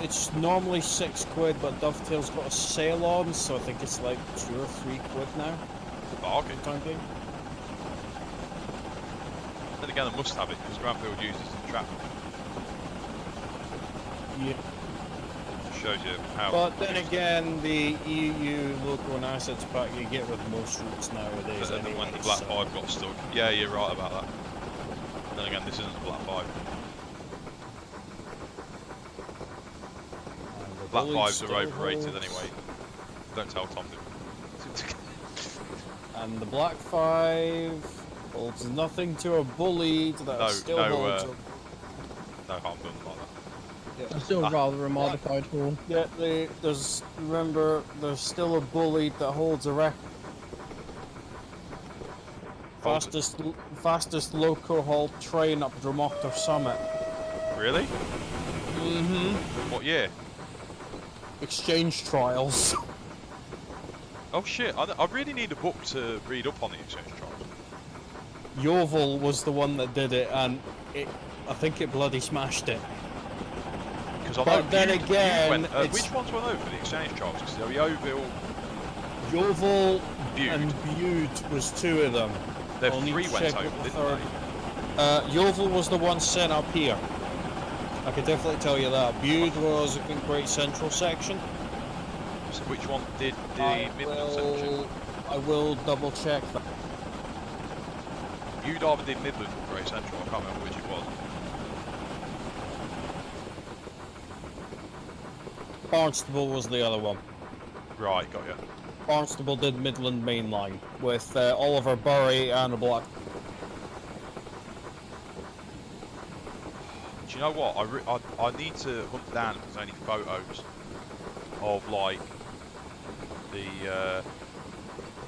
It's normally £6, but Dovetail's got a sale on, so I think it's like £2 or £3 now. Bargain. Time being. Then again, I must have it because Granfield uses the trap. Yeah. Just shows you how. But then again, the EU local and assets pack you get with most routes nowadays. And then when the Black 5 got stuck. Yeah, you're right about that. Then again, this isn't the Black 5. Black 5s are overrated anyway. Don't tell Tom. And the Black 5 holds nothing to a Bullied that still holds up. No harm done like that. I'm still rather a modified horn. Yeah, remember, there's still a Bullied that holds a record Fastest local haul train up Dromoctor Summit. Really? Mm-hmm. What year? Exchange trials. Oh shit! I really need a book to read up on the exchange trials. Yeovil was the one that did it, and I think it bloody smashed it. Because I know But then Bude again, went, which ones went over for the exchange trials? Because there were Yeovil, Yeovil Bude. and Bude was two of them. There I'll need three to went check over, what the didn't third- they? Yeovil was the one sent up here. I can definitely tell you that. Bude was a Great Central section. So which one did the Midland section? I will double check that. Bude either did Midland or Great Central. I can't remember which it was. Barnstable was the other one. Right, got you. Barnstable did Midland Main Line with Oliver Bury and a Black. Do you know what? I need to hunt down if there's any photos of like the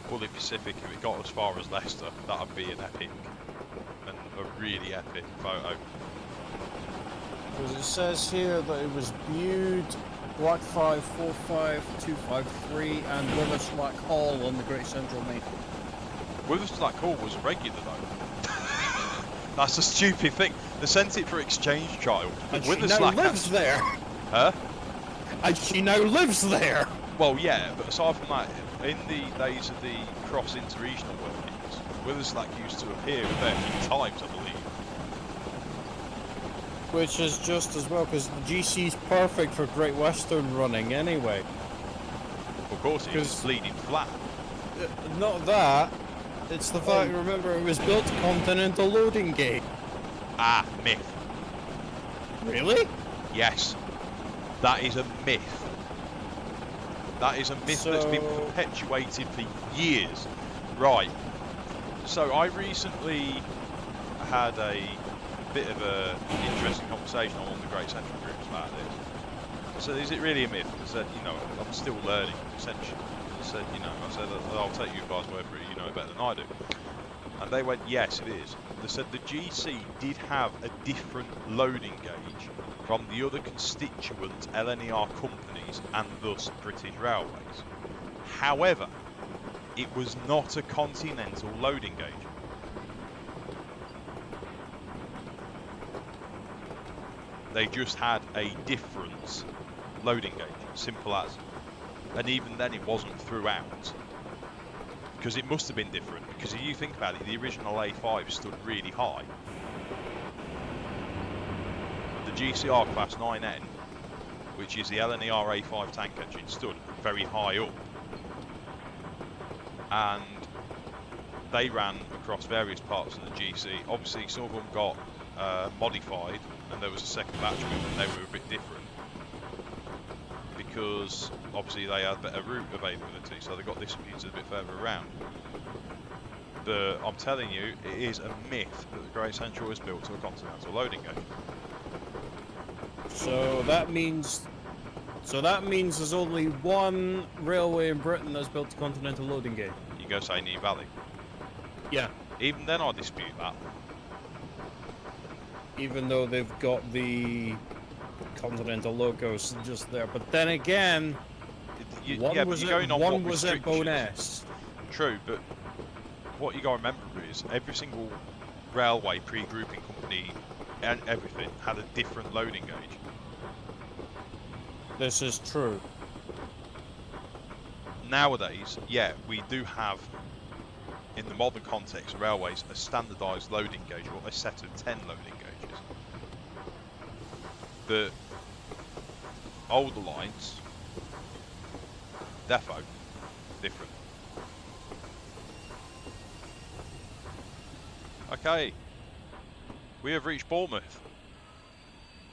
Bullied Pacific. If it got as far as Leicester, that would be an epic and a really epic photo. Because it says here that it was Bude, Black 545253 and Witherslack Hall on the Great Central Main. Witherslack Hall was regular though. That's a stupid thing. They sent it for exchange trial. And she now lives there. Huh? And she now lives there. Well, yeah, but aside from that, in the days of the cross interregional workings, Witherslack used to appear a fair few times, I believe. Which is just as well, because the GC's perfect for Great Western running anyway. Of course, it's bleeding flat. Not that. It's the fact, remember, it was built to Continental Loading Gate. Ah, myth. Really? Yes. That is a myth. That is a myth that's been perpetuated for years. Right. So I recently had a bit of a interesting conversation on one of the Great Central groups about this. So is it really a myth? I said, you know, I'm still learning, essentially. I said, you know, I'll take you guys' word for it, you know it better than I do. And they went, yes, it is. They said the GC did have a different loading gauge from the other constituent LNER companies and thus British Railways. However, it was not a continental loading gauge. They just had a different loading gauge, simple as. And even then it wasn't throughout. Because it must have been different, because if you think about it, the original A5 stood really high. The GCR Class 9N, which is the LNER A5 tank engine, stood very high up. And they ran across various parts of the GC. Obviously some of them got modified, and there was a second batch of them, and they were a bit different. Because obviously they had better route availability, so they got distributed a bit further around. But I'm telling you, it is a myth that the Great Central was built to a continental loading gauge. So that means there's only one railway in Britain that's built to continental loading gauge. You go say New Valley. Yeah. Even then I dispute that. Even though they've got the continental logos just there, but then again, one was at Bowness. True, but what you got to remember is every single railway pre-grouping company and everything had a different loading gauge. This is true. Nowadays, yeah, we do have, in the modern context, railways a standardised loading gauge, or a set of 10 loading gauges. But older lines, defo, different. Okay, we have reached Bournemouth.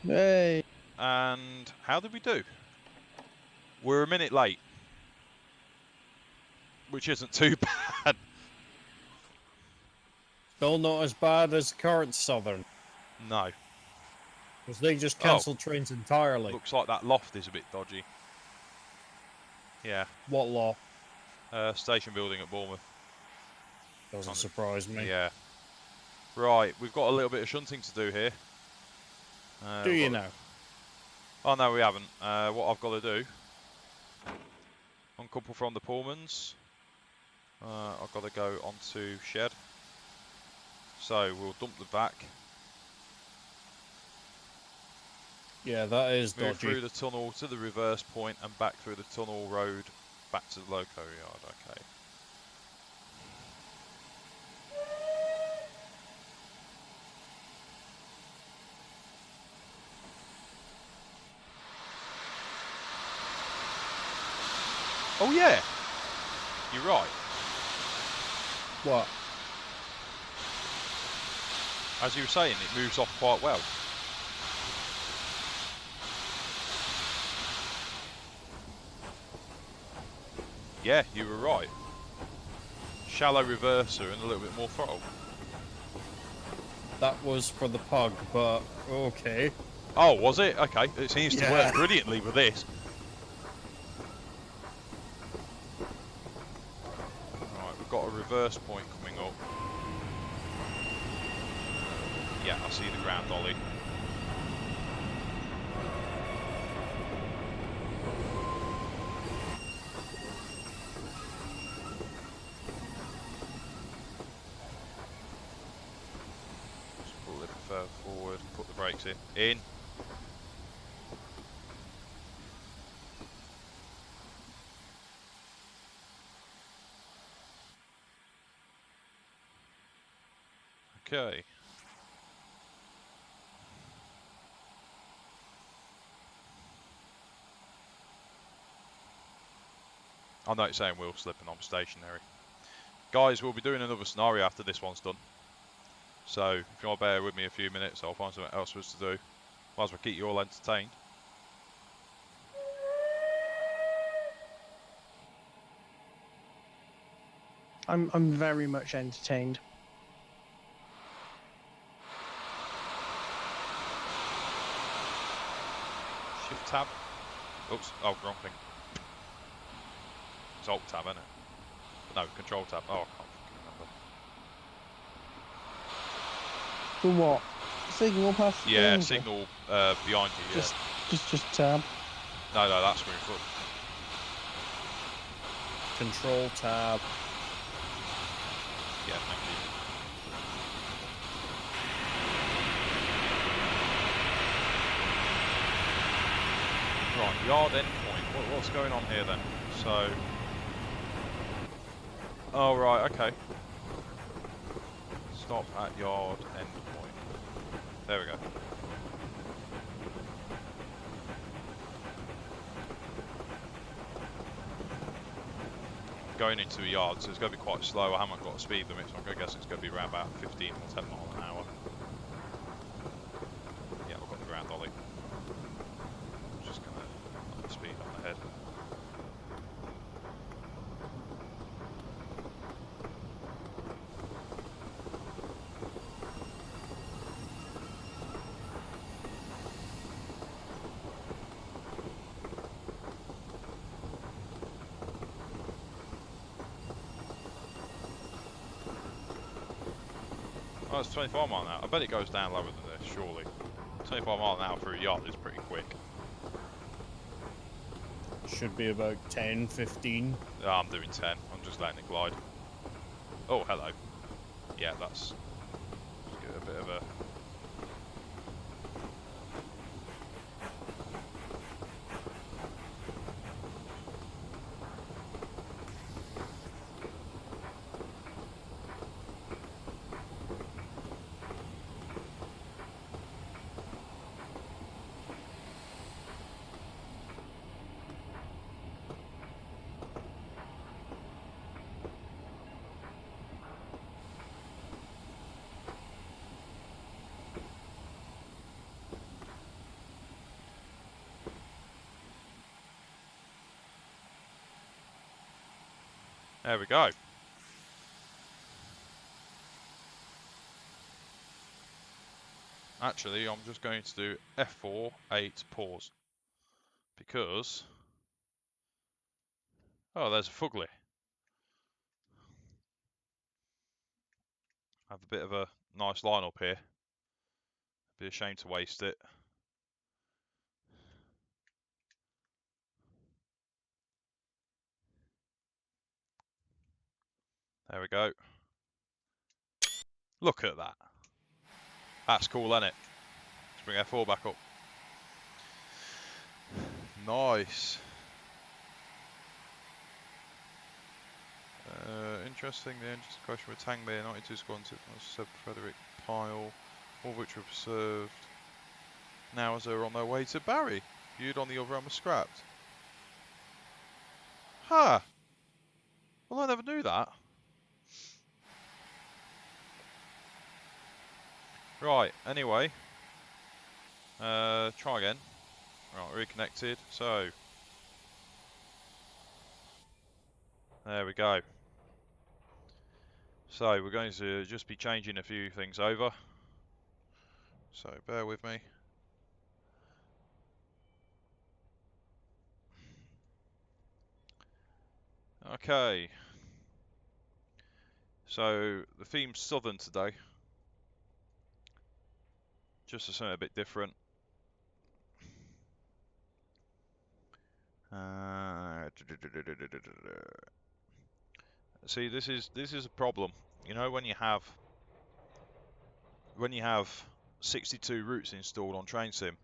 Hey. And how did we do? We're a minute late, which isn't too bad. Still not as bad as current Southern. No. Because they just cancelled trains entirely. Looks like that loft is a bit dodgy. Yeah. What loft? Station building at Bournemouth. Doesn't surprise me. Yeah. Right, we've got a little bit of shunting to do here. Do you know? Oh no, we haven't. What I've got to do, uncouple from the Pullmans. I've got to go onto shed. So we'll dump the back. Yeah, that is Move dodgy. through the tunnel to the reverse point and back through the tunnel road back to the loco yard. Okay. Oh yeah, you're right. What? As you were saying, it moves off quite well. Yeah, you were right. Shallow reverser and a little bit more throttle. That was for the pug, but okay. Oh, was it? Okay, it seems to work brilliantly with this. Right, we've got a reverse point coming up. Yeah, I see the ground dolly. Just pull a little further forward, put the brakes in. In. Okay. I know it's saying wheel slip and I'm stationary. Guys, we'll be doing another scenario after this one's done. So, if you want to bear with me a few minutes, I'll find something else for us to do. Might as well keep you all entertained. I'm very much entertained. Shift tab. Oops, oh, wrong thing. It's Alt tab, isn't it? No, Control tab. Oh, I can't fucking remember. For what? Signal past the Yeah, danger? signal behind you, yeah. Just tab. No, that's move foot. Control tab. Yeah, thank you. Right, yard endpoint. What's going on here then? So... Oh, right, okay. Stop at yard endpoint. There we go. Going into a yard, so it's going to be quite slow. I haven't got a speed limit, so I'm going to guess it's going to be around about 15 or 10 miles an hour. Yeah, we've got the ground dolly. Just going to up the speed on the head. Oh, it's 25 miles an hour. I bet it goes down lower than this, surely. 25 miles an hour for a yacht is pretty quick. Should be about 10, 15. Oh, I'm doing 10. I'm just letting it glide. Oh, hello. Yeah, that's... Let's give it a bit of a... There we go. Actually, I'm just going to do F4, 8, pause. Because... Oh, there's a fugly. Have a bit of a nice line up here. Be a shame to waste it. There we go. Look at that. That's cool, isn't it? Let's bring our 4 back up. Nice. Interesting. The engine question with Tang there. 92 squadron, Seb Frederick Pyle, all of which were preserved. Now as they're on their way to Barry, viewed on the other arm was scrapped. Huh. Well, I never knew that. Right, anyway. Try again. Right, reconnected. So. There we go. So, we're going to just be changing a few things over. So, bear with me. Okay. So, the theme's Southern today. Just something a bit different. See, this is a problem. You know, when you have 62 routes installed on Train Sim,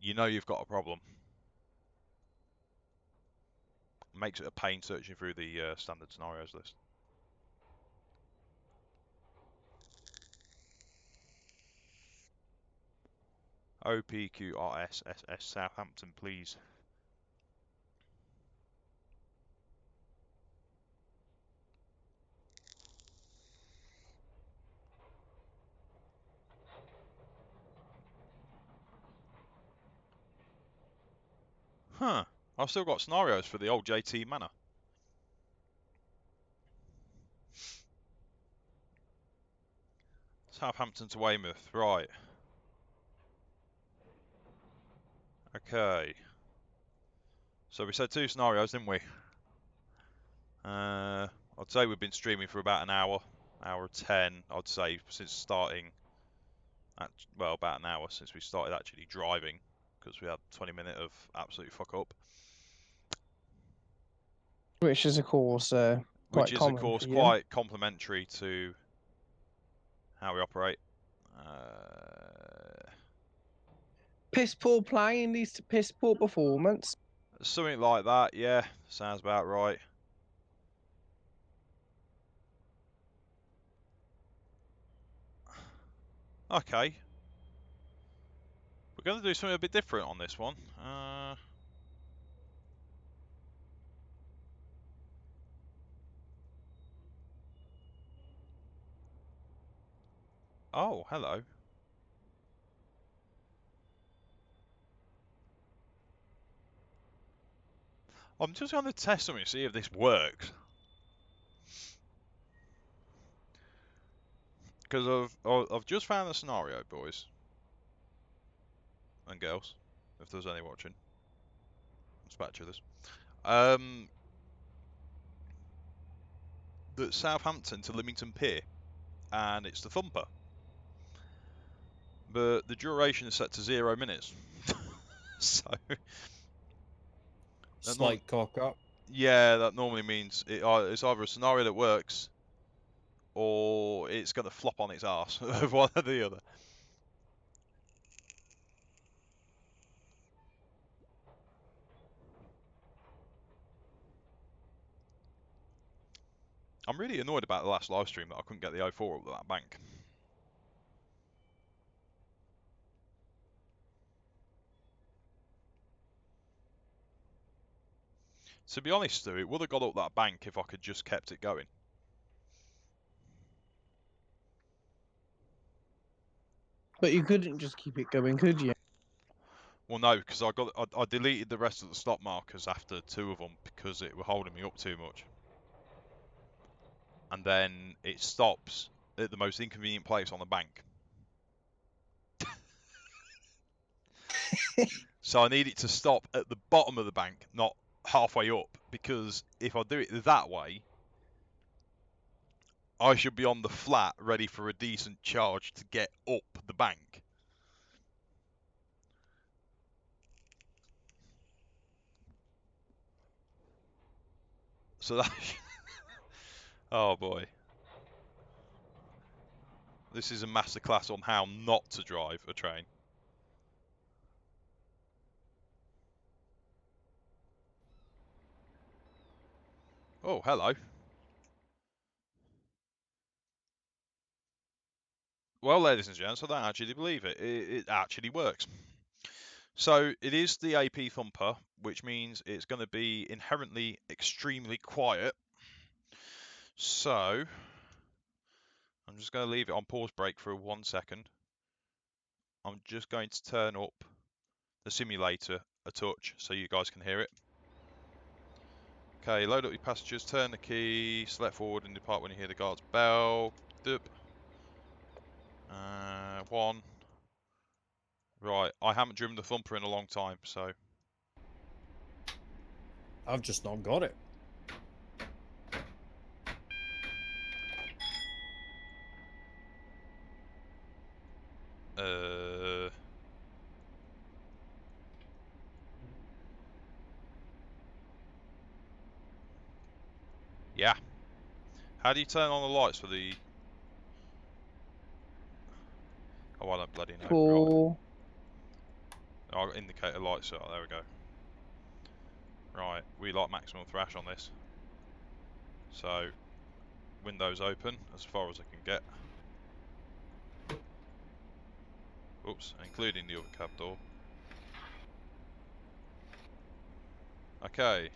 you know you've got a problem. Makes it a pain searching through the standard scenarios list. OPQRSSS Southampton, please. Huh. I've still got scenarios for the old JT Manor. Southampton to Weymouth, right. Okay. So we said 2 scenarios, didn't we? I'd say we've been streaming for about an hour 10, I'd say, since starting. Well, about an hour since we started actually driving, because we had 20 minutes of absolute fuck up. Which is, of course, Which is, of common course, for you. quite complementary to how we operate. Piss poor playing leads to piss poor performance. Something like that, yeah. Sounds about right. Okay. We're going to do something a bit different on this one. Oh, hello. I'm just going to test something to see if this works. Because I've just found a scenario, boys. And girls, if there's any watching. Spatulas. That's Southampton to Lymington Pier. And it's the Thumper. But the duration is set to 0 minutes. So... Slight cock up. Yeah, that normally means it's either a scenario that works or it's going to flop on its arse of one or the other. I'm really annoyed about the last live stream that I couldn't get the 04 up to that bank. To be honest, Stu, it would have got up that bank if I could just kept it going. But you couldn't just keep it going, could you? Well, no, because I deleted the rest of the stop markers after 2 of them because it were holding me up too much. And then it stops at the most inconvenient place on the bank. So I need it to stop at the bottom of the bank, not halfway up, because if I do it that way, I should be on the flat, ready for a decent charge to get up the bank. So that... oh boy. This is a masterclass on how not to drive a train. Oh, hello. Well, ladies and gents, I don't actually believe it. It actually works. So it is the AP Thumper, which means it's going to be inherently extremely quiet. So I'm just going to leave it on pause break for 1 second. I'm just going to turn up the simulator a touch so you guys can hear it. Okay, load up your passengers, turn the key, select forward and depart when you hear the guard's bell. Dup. 1. Right, I haven't driven the Thumper in a long time, so... I've just not got it. Yeah. How do you turn on the lights for the... oh, I don't bloody know. For Right. I'll indicate a light, so there we go. Right, we like maximum thrash on this. So, windows open as far as I can get. Oops, including the other cab door. Okay.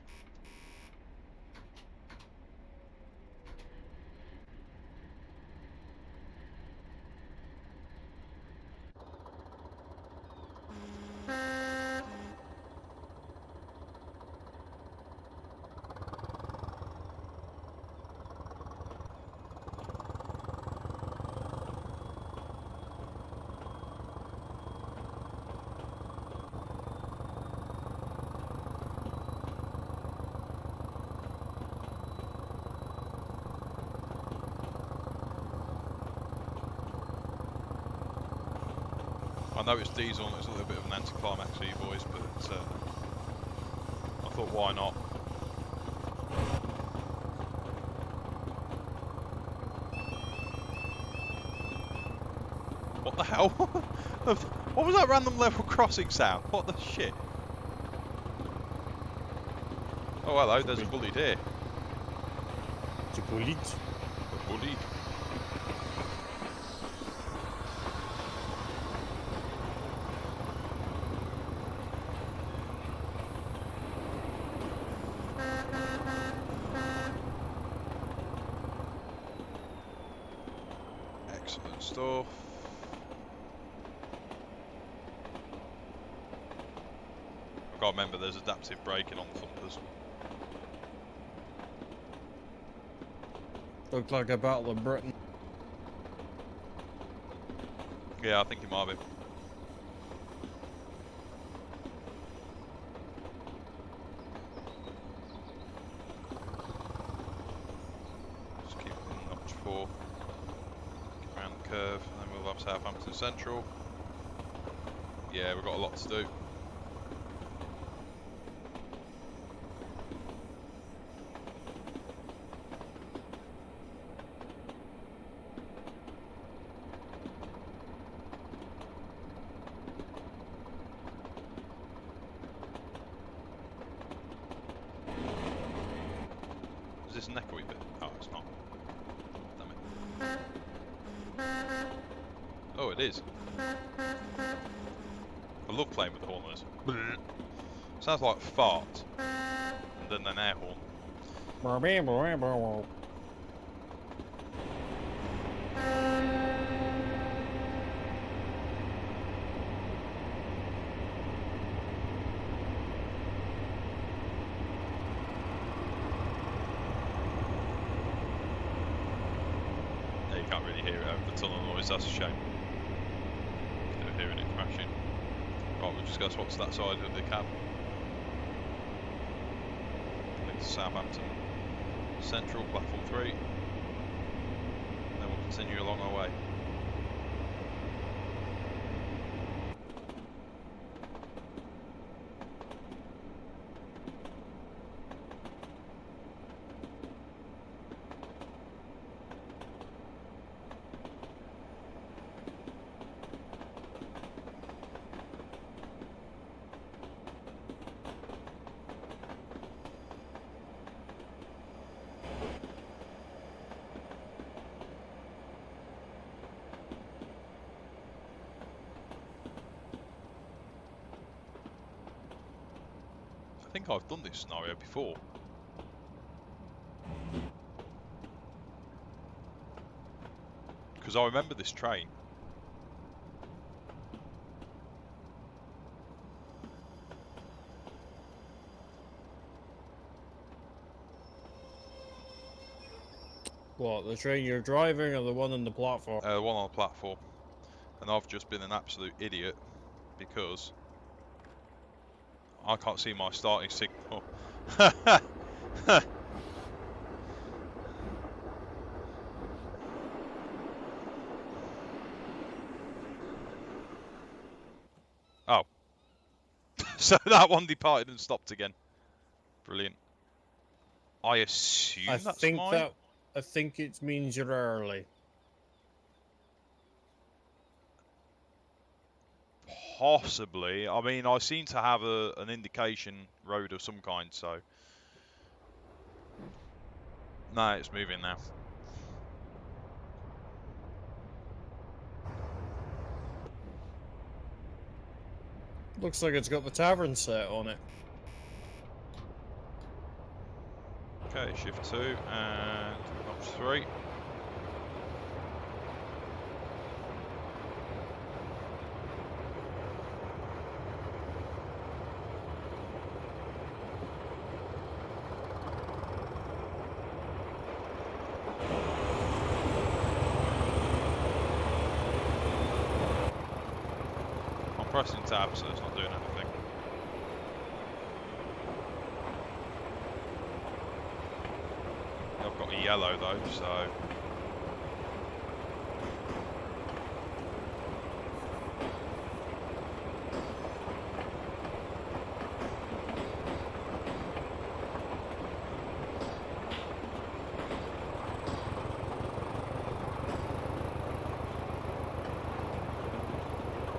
I know it's diesel and it's a little bit of an anticlimax for you boys, but I thought why not? What the hell? What was that random level crossing sound? What the shit? Oh hello, there's a bullied here. It's a bullied. A bullied. Excellent stuff. I've got to remember there's adaptive braking on the Thumpers. Looked like a Battle of Britain. Yeah, I think it might be. Just keep it in notch 4. Get around the curve, and then we'll have Southampton Central. Yeah, we've got a lot to do. Is this an echoey bit? Oh, it's not. Damn it. Oh, it is. I love playing with the horn noise. Sounds like fart. And then an air horn. Yeah, you can't really hear it over the tunnel noise, that's a shame. Instead of hearing it crashing. Right, we'll just go swap to that side of the cab. Southampton Central, platform 3. Send you along our way. I think I've done this scenario before. Because I remember this train. What, the train you're driving or the one on the platform? The one on the platform. And I've just been an absolute idiot because I can't see my starting signal. Oh. So that one departed and stopped again. Brilliant. I assume that's mine? I think it means you're early. Possibly. I mean, I seem to have an indication road of some kind, so... No, it's moving now. Looks like it's got the tavern set on it. Okay, shift 2 and notch 3. I'm pressing tab, so it's not doing anything. I've got a yellow though, so...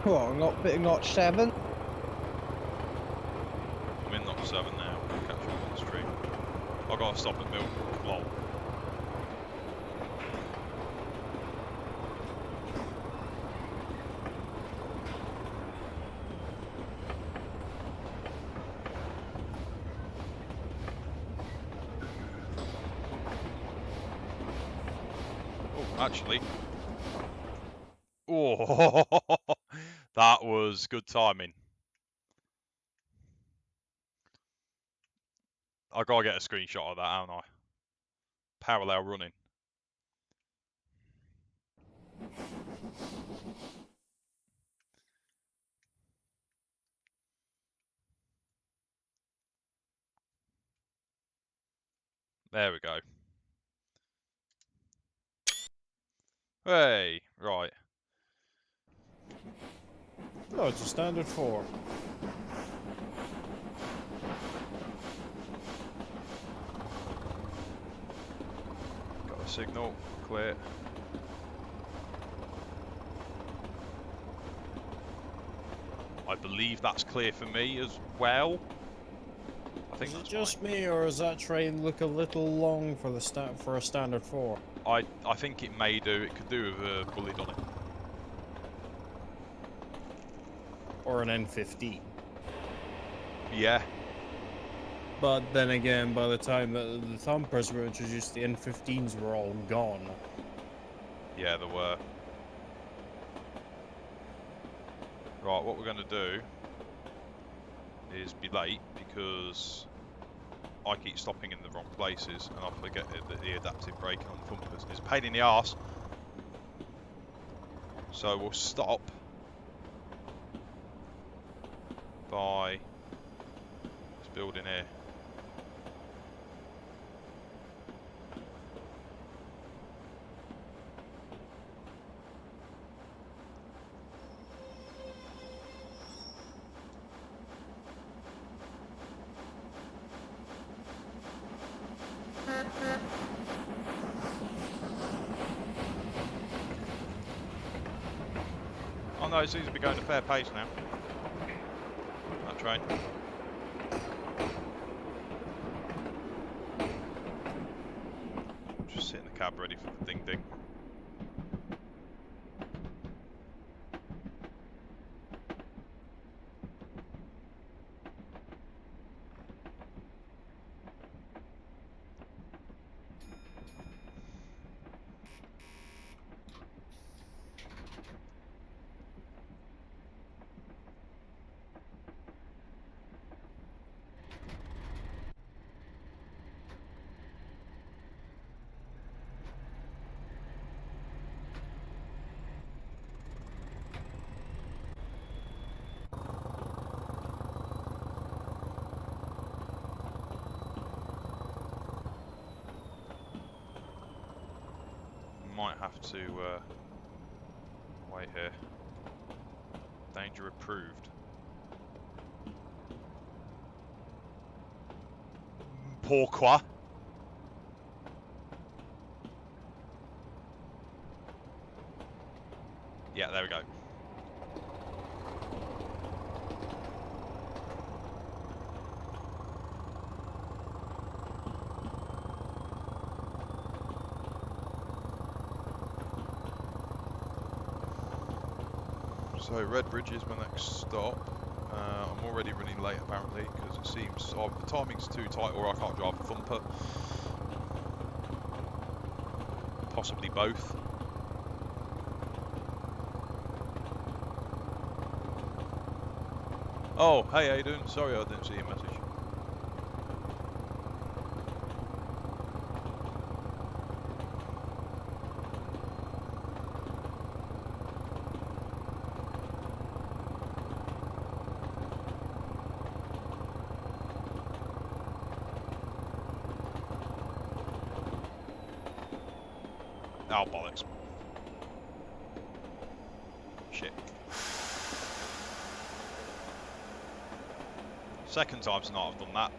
What, not bit notch 7? I'm in notch 7 now. Catch up on the stream. I've got to stop at Milk. Lol. Oh, actually. Oh, that was good timing. I gotta get a screenshot of that, haven't I? Parallel running. There we go. Hey, right. Oh, it's a standard 4. Got a signal, clear. I believe that's clear for me as well. I think Is it that's just mine. me, or does that train look a little long for a standard 4? I think it may do. It could do with a bullied on it. Or an N15? Yeah. But then again, by the time that the Thumpers were introduced, the N15s were all gone. Yeah, there were. Right, what we're going to do is be late because I keep stopping in the wrong places and I forget that the adaptive braking on the Thumpers is a pain in the arse. So we'll stop by this building here. no, it seems to be going at a fair pace now. That train. Just sit in the cab ready for the ding ding. Might have to wait here. Danger approved. Pourquoi? Yeah, there we go. So Red Bridge is my next stop. I'm already running late apparently because it seems the timing's too tight, or I can't drive a Thumper. Possibly both. Oh, hey, how you doing? Sorry I didn't see your message. Oh, bollocks. Shit. Second time tonight I've done that.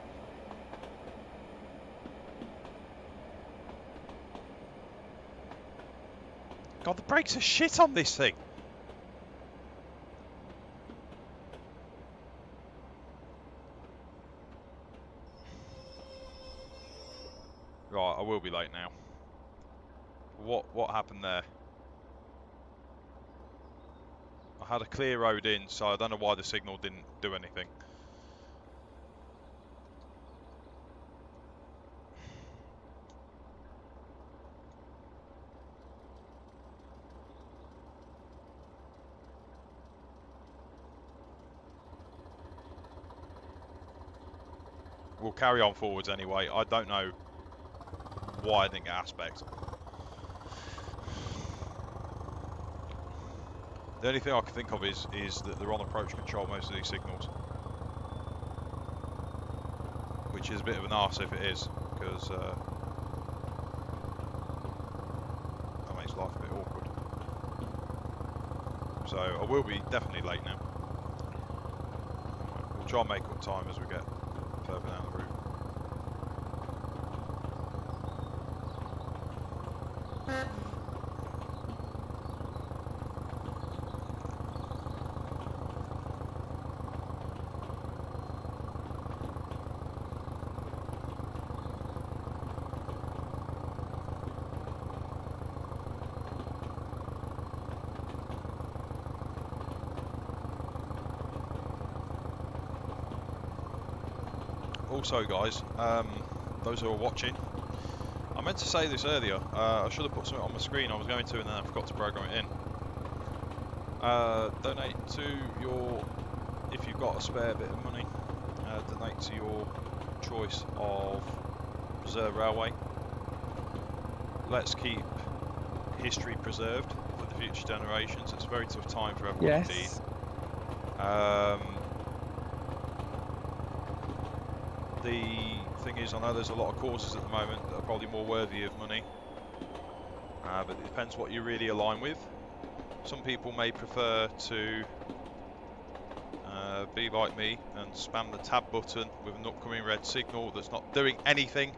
God, the brakes are shit on this thing. Right, I will be late now. What happened there? I had a clear road in, so I don't know why the signal didn't do anything. We'll carry on forwards anyway. I don't know why I didn't get aspect. The only thing I can think of is that they're on approach control most of these signals. Which is a bit of an arse if it is, because that makes life a bit awkward. So I will be definitely late now. We'll try and make up time as we get further down the route. Also guys, those who are watching, I meant to say this earlier, I should have put something on my screen, I was going to, and then I forgot to program it in. Donate to your, if you've got a spare bit of money, donate to your choice of reserve railway. Let's keep history preserved for the future generations. It's a very tough time for everyone indeed. The thing is, I know there's a lot of courses at the moment that are probably more worthy of money, but it depends what you really align with. Some people may prefer to be like me and spam the tab button with an upcoming red signal that's not doing anything.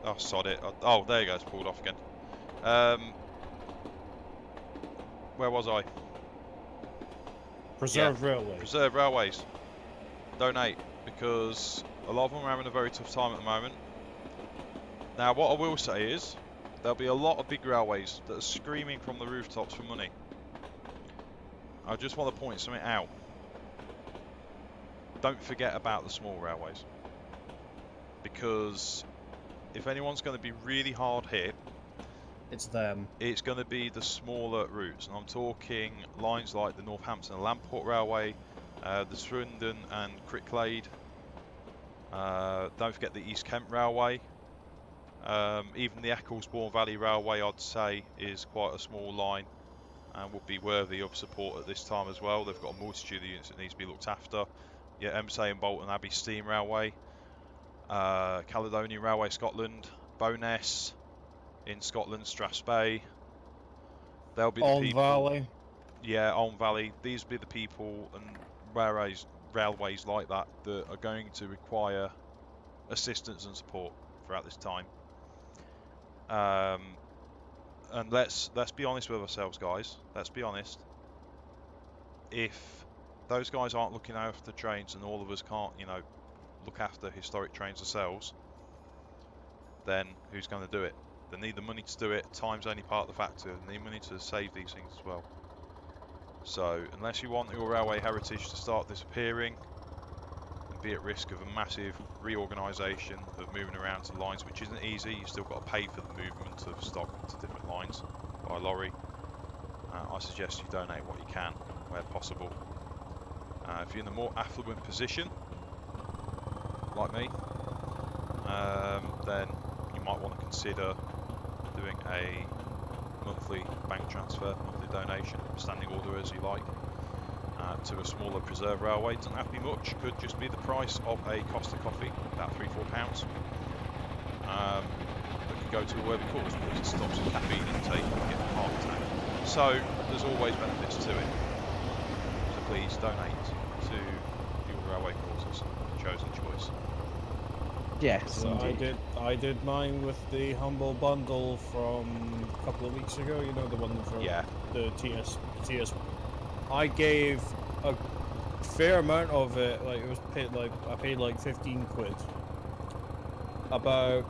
Oh, sod it. Oh, there you go, it's pulled off again. where was I? Preserved railway. Preserve railways. Donate, because a lot of them are having a very tough time at the moment. Now, what I will say is, there'll be a lot of big railways that are screaming from the rooftops for money. I just want to point something out. Don't forget about the small railways. Because if anyone's going to be really hard hit, It's them. it's going to be the smaller routes. And I'm talking lines like the Northampton and Lamport Railway, the Swindon and Cricklade. Don't forget the East Kent Railway. Even the Ecclesbourne Valley Railway, I'd say, is quite a small line and would be worthy of support at this time as well. They've got a multitude of units that needs to be looked after. Yeah, Emsay and Bolton Abbey Steam Railway, Caledonia Railway Scotland, Bowness in Scotland, Strathspey. They'll be the people. Valley. Yeah, Olm Valley. These will be the people and railways like that that are going to require assistance and support throughout this time. And let's be honest with ourselves, guys. Let's be honest. If those guys aren't looking after trains and all of us can't, you know, look after historic trains ourselves, then who's going to do it? They need the money to do it. Time's only part of the factor. They need money to save these things as well. So unless you want your railway heritage to start disappearing and be at risk of a massive reorganisation of moving around to lines, which isn't easy, you've still got to pay for the movement of stock to different lines by lorry, I suggest you donate what you can where possible. If you're in a more affluent position, like me, then you might want to consider doing a monthly bank transfer, monthly donation, standing order as you like, to a smaller preserve railway. Doesn't have to be much, could just be the price of a Costa coffee, about £3-4. That could go to a worthy cause because it stops the caffeine intake and get a heart attack. So there's always benefits to it. So please donate to your railway causes, chosen choice. Yes, So indeed. I did mine with the humble bundle from a couple of weeks ago. You know, the one from the TS. I gave a fair amount of it. Like it was paid. Like I paid like 15 quid. About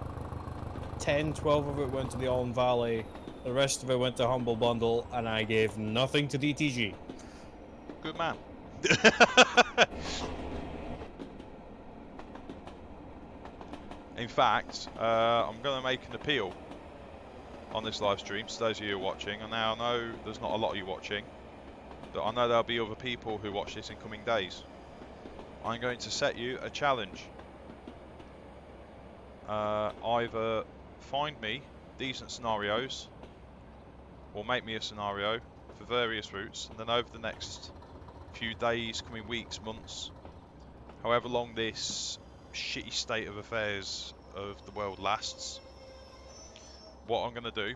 10, 12 of it went to the Alm Valley. The rest of it went to humble bundle, and I gave nothing to DTG. Good man. In fact, I'm going to make an appeal on this live stream to those of you who are watching. And now I know there's not a lot of you watching, but I know there'll be other people who watch this in coming days. I'm going to set you a challenge. Either find me decent scenarios or make me a scenario for various routes, and then over the next few days, coming weeks, months, however long this shitty state of affairs of the world lasts, what I'm going to do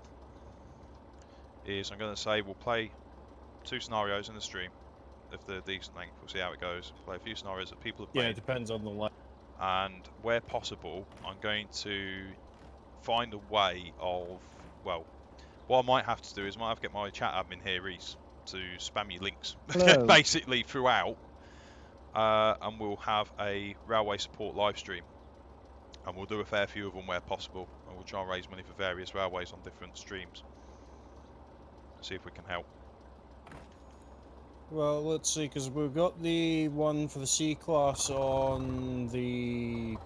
is I'm going to say we'll play 2 scenarios in the stream if they're decent length. We'll see how it goes. Play a few scenarios that people have played. Yeah, it depends on the line. And where possible, I'm going to find a way of, well, what I might have to do is I might have to get my chat admin here, Reese, to spam you links basically throughout. And we'll have a railway support live stream, and we'll do a fair few of them where possible, and we'll try and raise money for various railways on different streams. See if we can help. Well, let's see, because we've got the one for the C-Class on the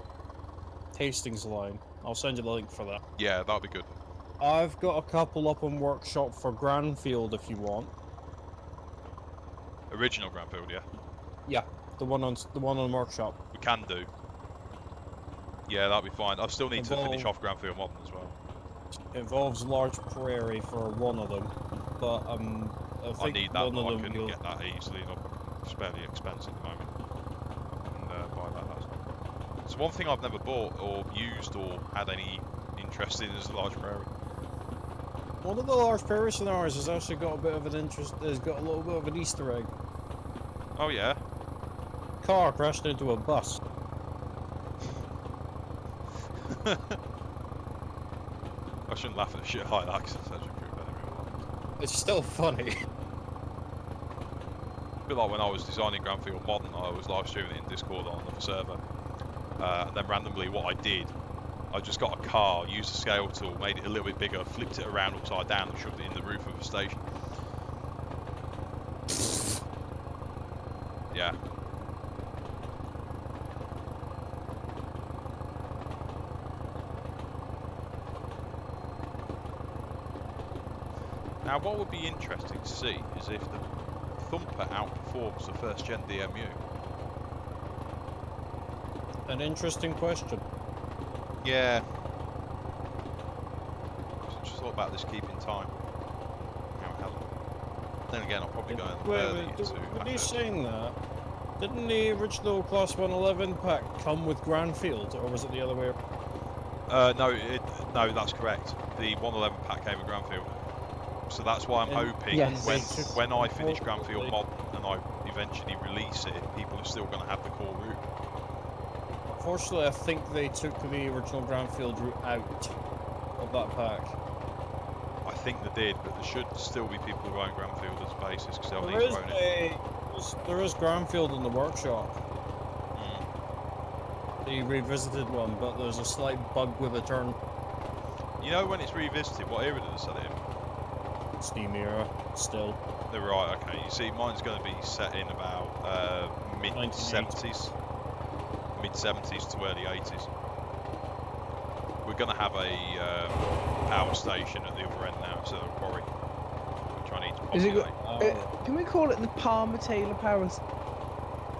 Hastings line. I'll send you the link for that. Yeah, that'll be good. I've got a couple up on workshop for Granfield if you want. Original Granfield, yeah? Yeah, the one on workshop. We can do. Yeah, that'll be fine. I still need to finish off Granfield Modern as well. It involves large prairie for one of them, but I think I need that, one but of I them can get that easily enough. It's fairly expensive at the moment. I can buy that. It's one thing I've never bought or used or had any interest in is the large prairie. One of the large prairie scenarios has actually got a bit of an interest. Has got a little bit of an Easter egg. Oh yeah. Car crashed into a bus. I shouldn't laugh at shit like that because it's actually pretty bad in real life. It's still funny. bit like when I was designing Granfield Modern, I was live streaming it in Discord on another server. And then randomly what I did, I just got a car, used a scale tool, made it a little bit bigger, flipped it around upside down and shoved it in the roof of a station. Yeah. Now what would be interesting to see is if the Thumper outperforms the first gen DMU. An interesting question. Yeah. Just thought about this keeping time. How it hasn't. Then again, I'll probably go in early into What are you Ashurst. saying that? Didn't the original Class 111 pack come with Granfield, or was it the other way around? No, that's correct. The 111 pack came with Granfield. So that's why I'm hoping Yes. when I finish Granfield Mod and I eventually release it, people are still going to have the core route. Unfortunately, I think they took the original Granfield route out of that pack. I think they did, but there should still be people who own Granfield as a basis because they'll need There to is own it. there is Granfield in the workshop. The revisited one, but there's a slight bug with the turn. You know when it's revisited, what era did they set it in? Steam era, still. They're right, okay. You see, mine's going to be set in about mid-70s. Mid-70s to early 80s. We're going to have a power station at the other end now instead of a quarry, which I need to Is it populate. can we call it the Palmer Taylor Power?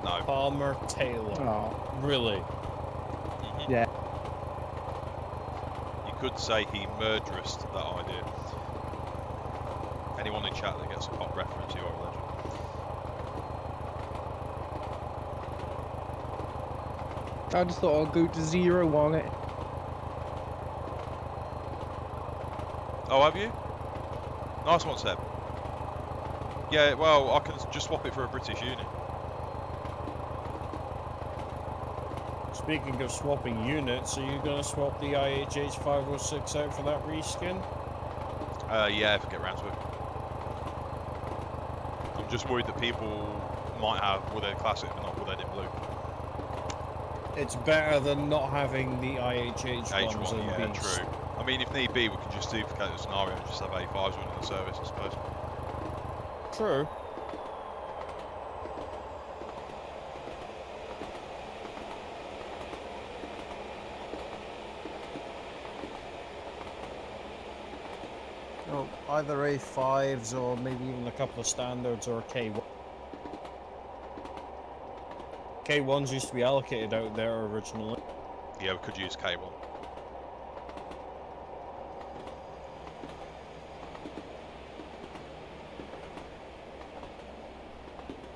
No. Palmer Taylor. Oh, Really? yeah. You could say he murderous that idea. Anyone in chat that gets a pop reference, you are a legend. I just thought I'd go to 0 on it. Oh, have you? Nice one, Seb. Yeah, well, I can just swap it for a British unit. Speaking of swapping units, are you going to swap the IHH 506 out for that reskin? Yeah, if I get around to it. I'm just worried that people might have Woodhead Classic but not Woodhead in blue. It's better than not having the IHH ones H1, in yeah, Beast. true. I mean, if need be, we can just duplicate the scenario and just have A5s running the service, I suppose. True. Oh, either A5s or maybe even a couple of standards or K1. K1s used to be allocated out there originally. Yeah, we could use K1.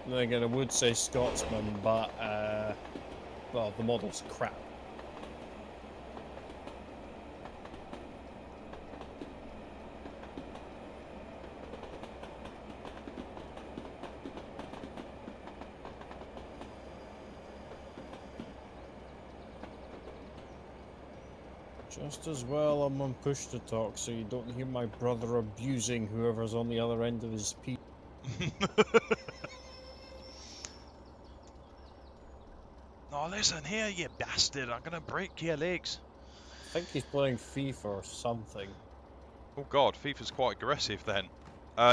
Then again, I would say Scotsman, but, well, the model's crap. Just as well I'm on push to talk, so you don't hear my brother abusing whoever's on the other end of his P. Oh, listen here, you bastard. I'm going to break your legs. I think he's playing FIFA or something. Oh, God. FIFA's quite aggressive, then.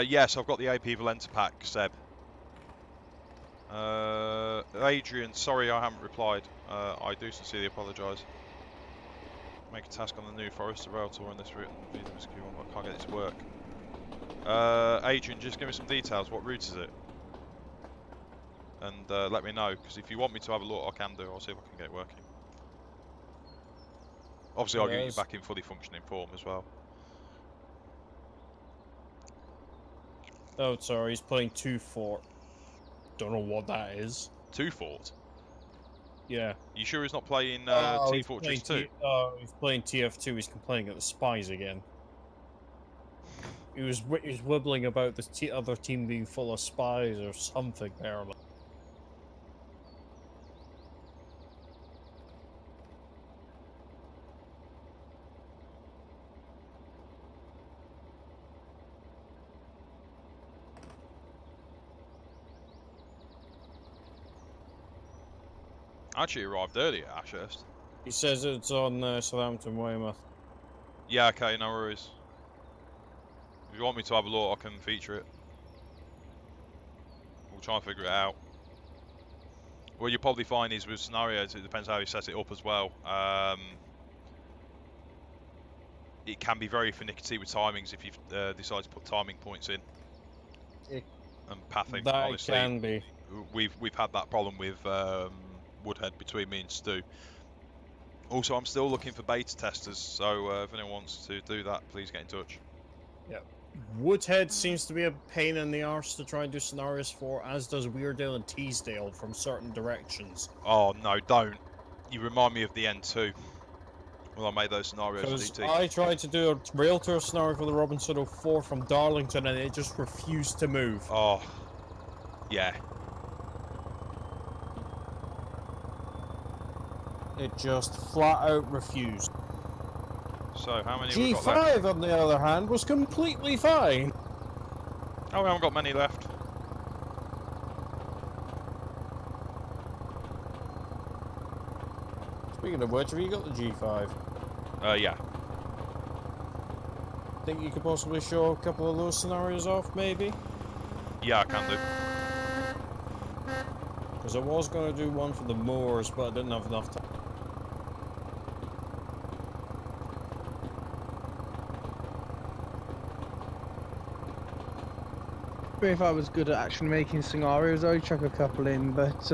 Yes, I've got the AP Valenta pack, Seb. Adrian, sorry I haven't replied. I do sincerely apologise. Make a task on the new Forester Rail Tour on this route and VWSQ1, but I can't get it to work. Adrian, just give me some details. What route is it? And let me know, because if you want me to have a look, I can do. I'll see if I can get it working. Obviously, I'll get you back in fully functioning form as well. Oh, sorry, he's playing 2-4. Don't know what that is. 2-Fort? Yeah. You sure he's not playing He's T-Fortress playing 2? he's playing TF2. He's complaining at the spies again. He was wibbling about the other team being full of spies or something, apparently. Actually arrived early at Ashurst. He says it's on Southampton, Weymouth. Yeah, okay, no worries. If you want me to have a look, I can feature it. We'll try and figure it out. What you'll probably find is with scenarios, it depends how you set it up as well. It can be very finicky with timings if you decide to put timing points in. And pathing, That honestly, can be. we've had that problem with Woodhead between me and Stu. Also, I'm still looking for beta testers, so if anyone wants to do that, please get in touch. Yep. Woodhead seems to be a pain in the arse to try and do scenarios for, as does Weardale and Teesdale from certain directions. Oh no, don't. You remind me of the N2. Well, I made those scenarios at Because DT. I tried to do a rail tour scenario for the Robinson 04 from Darlington and it just refused to move. Oh, yeah. It just flat out refused. So, how many have we got left? G5, on the other hand, was completely fine. Oh, we haven't got many left. Speaking of which, have you got the G5? Yeah. Think you could possibly show a couple of those scenarios off, maybe? Yeah, I can do. Because I was going to do one for the Moors, but I didn't have enough time. If I was good at actually making scenarios, I'd chuck a couple in, but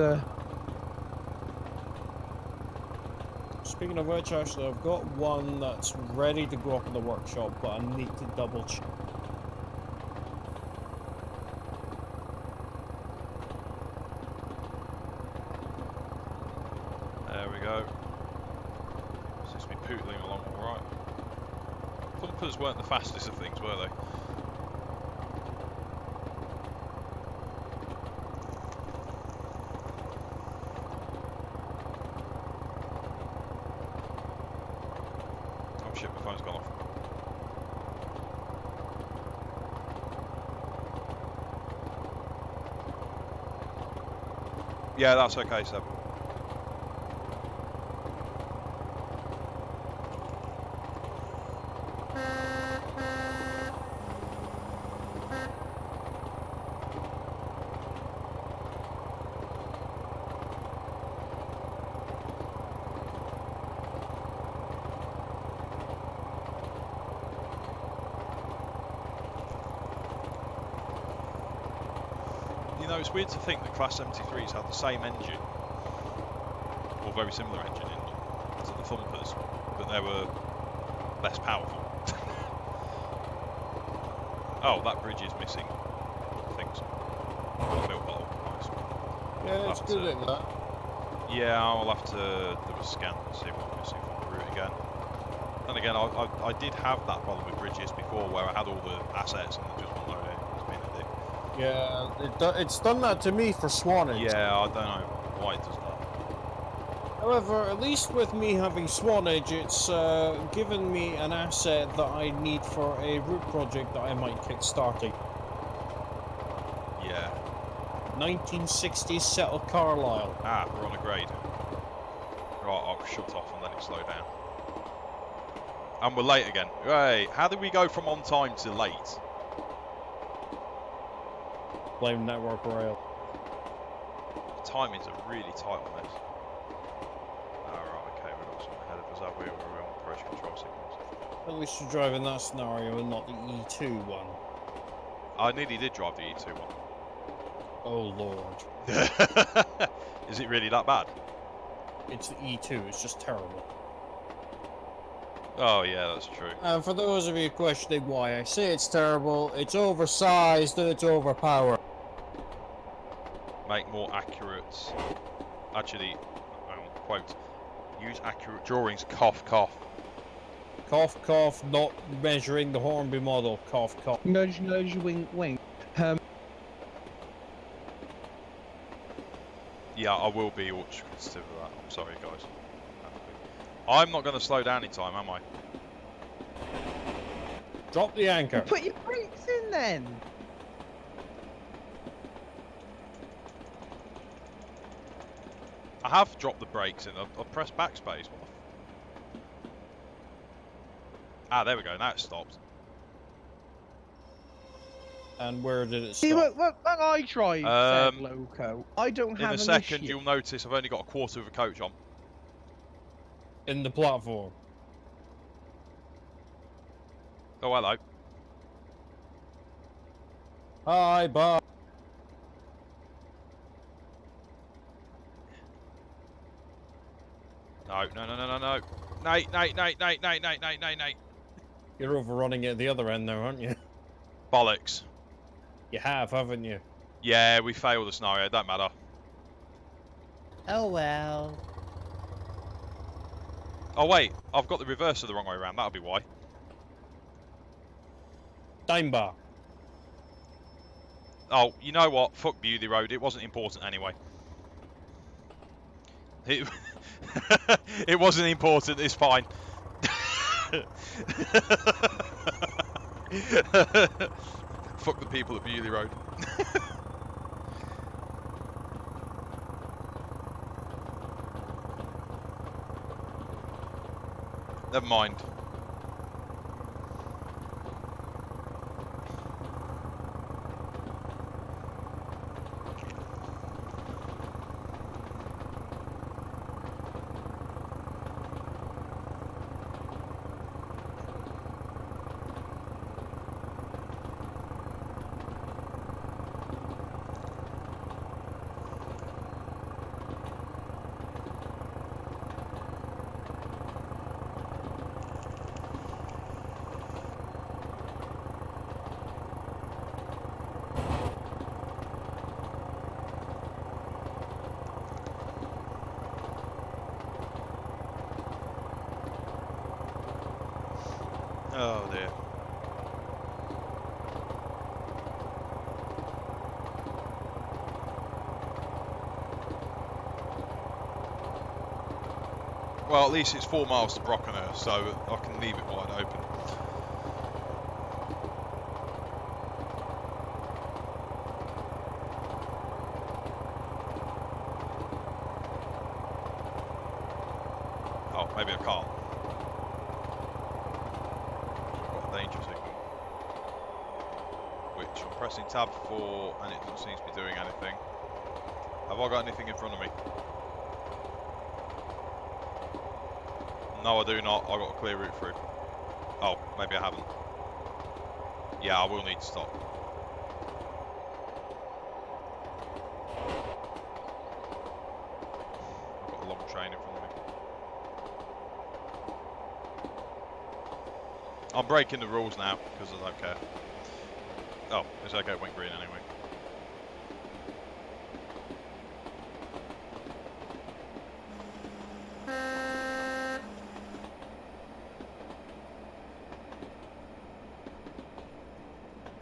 Speaking of which, actually, I've got one that's ready to go up in the workshop, but I need to double check. There we go. Seems to be pootling along alright. Thumpers weren't the fastest of things, were they? Oh shit, my phone's gone off. Yeah, that's okay, Seb. You know, it's weird to think that Class 73s had the same engine, or very similar engine in them, to the Thumpers, but they were less powerful. Oh, that bridge is missing things. Built bottle, nice. Yeah, it's good at that. Yeah, I'll have to do a scan and see what I'm missing from the route again. And again, I did have that problem with bridges before, where I had all the assets and it just wouldn't load it. It's been a dick. Yeah, it's done that to me for Swanage. Yeah, I don't know why it does that. However, at least with me having Swanage, it's given me an asset that I need for a route project that I might kick-starting. Yeah. 1960s Settle Carlisle. Ah, we're on a grade. Right, I'll shut off and let it slow down. And we're late again. Right, how did we go from on time to late? Blame Network Rail. The timings are really tight on this. Alright, okay, we're not something ahead of us, have we? We're on approach control signals. At least you're driving that scenario and not the E2 one. I nearly did drive the E2 one. Oh lord. Is it really that bad? It's the E2, it's just terrible. Oh yeah, that's true. And for those of you questioning why I say it's terrible, it's oversized and it's overpowered. Make more accurate. Actually, quote, use accurate drawings, cough, cough. Cough, cough, not measuring the Hornby model, cough, cough. nudge, nudge, wink, wink. Yeah, I will be ultra considerate of that. I'm sorry, guys. I'm not going to slow down in time, am I? Drop the anchor. Put your brakes in then. I have dropped the brakes in. I've pressed backspace. What the Ah, there we go. Now it's stopped. And where did it See, stop? when I drive said loco, I don't In have a an second, issue. you'll notice I've only got a quarter of a coach on. In the platform. Oh, hello. Hi, Bob. No, no, no, no, no, no. Nate, Nate, Nate, Nate, Nate, Nate, Nate, Nate, Nate. You're overrunning it at the other end now, aren't you? Bollocks. You have, haven't you? Yeah, we failed the scenario. Don't matter. Oh well. Oh, wait. I've got the reverse of the wrong way around. That'll be why. Time bar. Oh, you know what? Fuck Beauty Road. It wasn't important anyway. It, it wasn't important. It's fine. Fuck the people at Beauty Road. Never mind. Oh dear. Well, at least it's 4 miles to Brockenhurst, so I can leave it wide open. Oh, maybe I can't. I've got a danger signal, which I'm pressing tab for, and it doesn't seem to be doing anything. Have I got anything in front of me? No, I do not. I've got a clear route through. Oh, maybe I haven't. Yeah, I will need to stop. I've got a long train in front of me. I'm breaking the rules now because I don't care. Oh, it's okay, it went green anyway.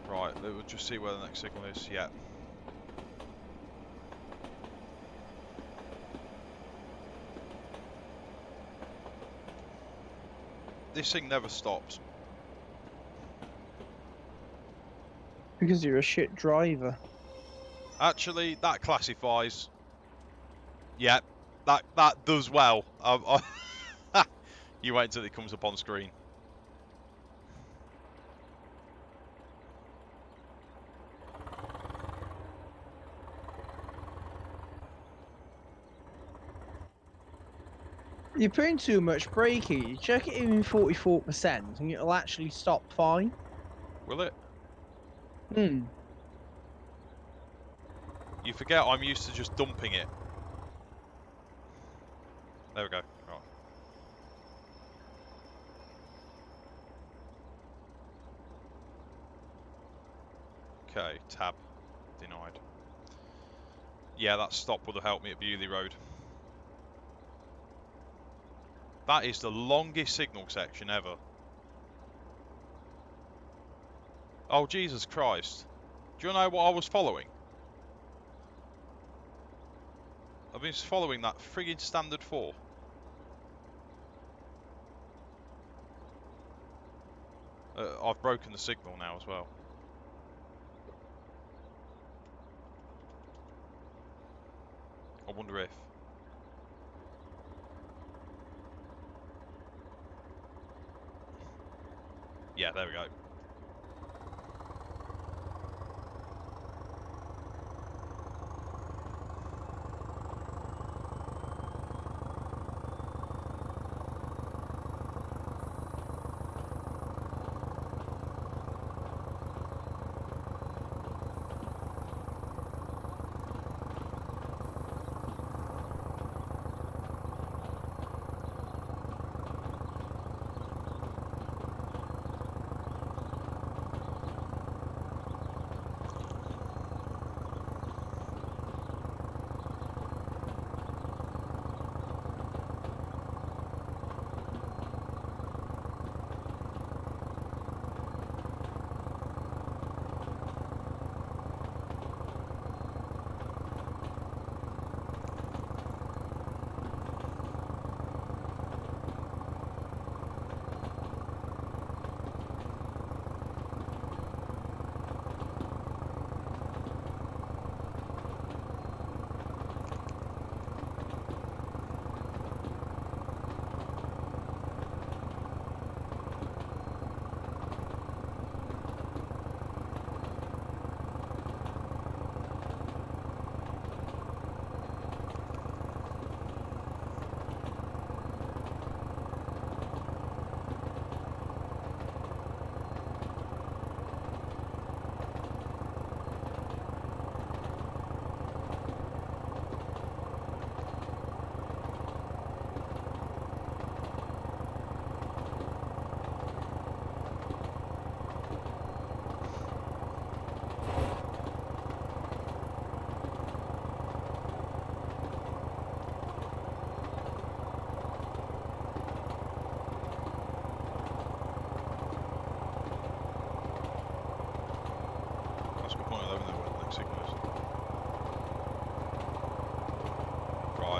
Right, we'll just see where the next signal is. Yeah. This thing never stops. Because you're a shit driver. Actually, that classifies. Yeah, that does well. You wait until it comes up on screen. You're putting too much braking. You check it in 44% and it'll actually stop fine. Will it? Hmm. You forget I'm used to just dumping it. There we go. Right. Okay, tab. Denied. Yeah, that stop would have helped me at Beaulieu Road. That is the longest signal section ever. Oh, Jesus Christ. Do you know what I was following? I've been following that friggin' standard 4. I've broken the signal now as well. I wonder if... Yeah, there we go.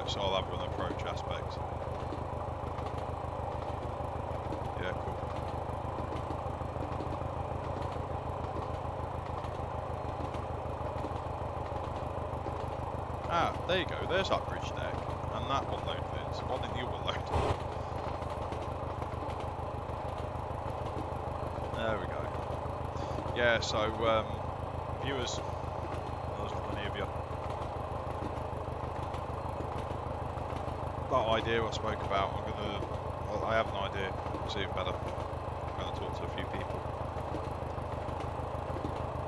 So I'll have an approach aspect. Yeah, cool. Ah, there you go. There's that bridge deck. And that one load is. One in the other load. There we go. Yeah, so, viewers, there's plenty of you. That idea I spoke about, well, I have an idea, it's even better. I'm going to talk to a few people.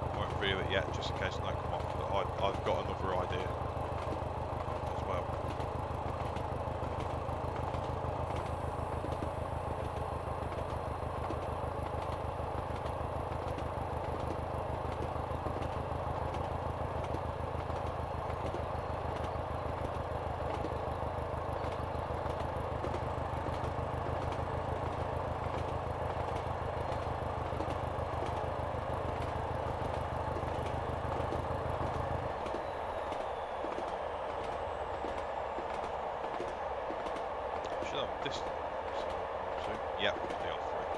I won't reveal it yet, just in case I don't come off, but I've got another idea as well. Distance. So, yep, the off-road.